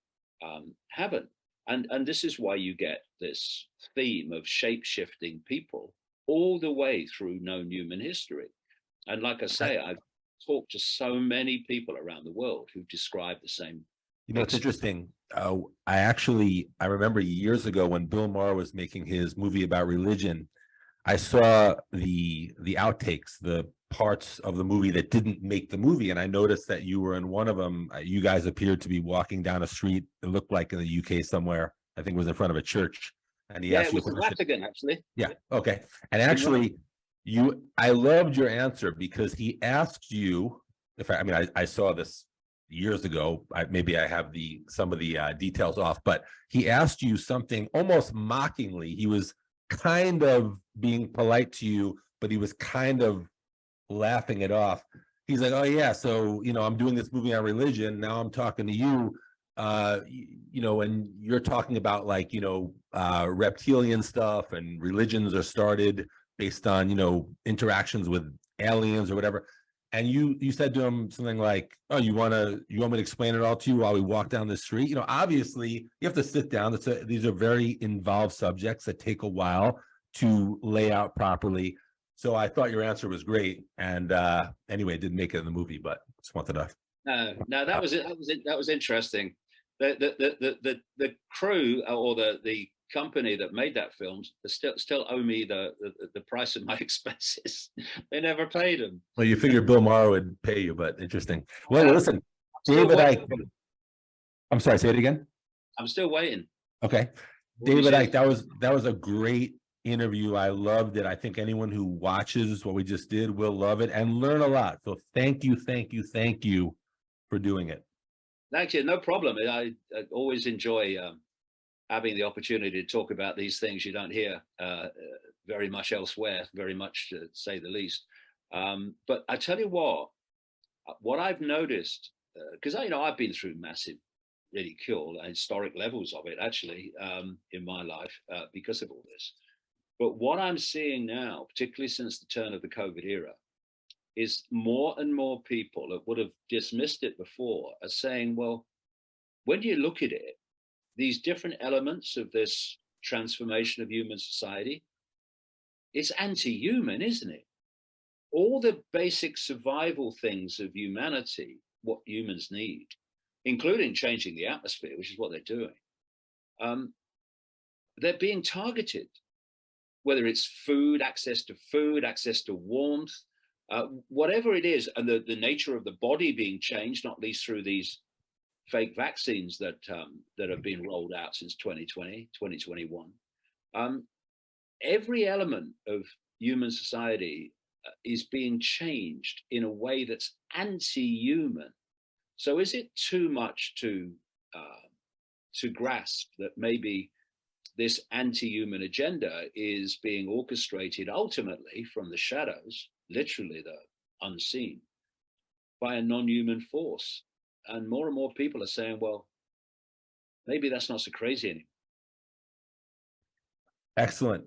haven't. And this is why you get this theme of shape-shifting people all the way through known human history. And like I say, I've talked to so many people around the world who describe the same. It's interesting. I remember years ago when Bill Maher was making his movie about religion, I saw the outtakes, the parts of the movie that didn't make the movie, and I noticed that you were in one of them. You guys appeared to be walking down a street. It looked like in the UK somewhere. I think it was in front of a church. And he asked you it was the Vatican, actually. Yeah. Okay. And actually, I loved your answer because he asked you, I saw this years ago. Maybe I have some of the details off, but he asked you something almost mockingly. He was kind of being polite to you, but he was kind of laughing it off. He's like, "Oh yeah, so I'm doing this movie on religion. Now I'm talking to you, and you're talking about like reptilian stuff, and religions are started based on interactions with aliens or whatever." And you said to him something like, "Oh, you want me to explain it all to you while we walk down the street?" Obviously you have to sit down. These are very involved subjects that take a while to lay out properly. So I thought your answer was great. And anyway, it didn't make it in the movie, but just wanted to. No, that was it. That was interesting. The crew or the company that made that film still owe me the price of my expenses. They never paid them. Well, you figured Bill Maher would pay you, but interesting. Well, listen, David Icke. I'm sorry, say it again. I'm still waiting. Okay, David Icke, that was a great interview. I loved it. I think anyone who watches what we just did will love it and learn a lot. So thank you for doing it. Thank you. No problem. I always enjoy having the opportunity to talk about these things you don't hear very much elsewhere, very much to say the least. But I tell you what I've noticed, because I've been through massive ridicule and historic levels of it actually in my life because of all this. But what I'm seeing now, particularly since the turn of the COVID era, is more and more people that would have dismissed it before are saying, well, when you look at it, these different elements of this transformation of human society, it's anti-human, isn't it? All the basic survival things of humanity, what humans need, including changing the atmosphere, which is what they're doing, they're being targeted. Whether it's food, access to warmth, whatever it is, and the nature of the body being changed, not least through these fake vaccines that have been rolled out since 2020, 2021. Every element of human society is being changed in a way that's anti-human. So is it too much to grasp that maybe this anti-human agenda is being orchestrated ultimately from the shadows, literally the unseen, by a non-human force? And more people are saying, well, maybe that's not so crazy anymore. Excellent.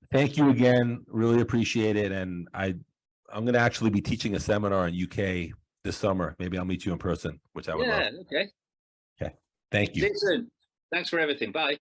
Thank you again. Really appreciate it. And I'm going to actually be teaching a seminar in UK this summer. Maybe I'll meet you in person, which I would love. Okay. Okay. Thank you. See you soon. Thanks for everything. Bye.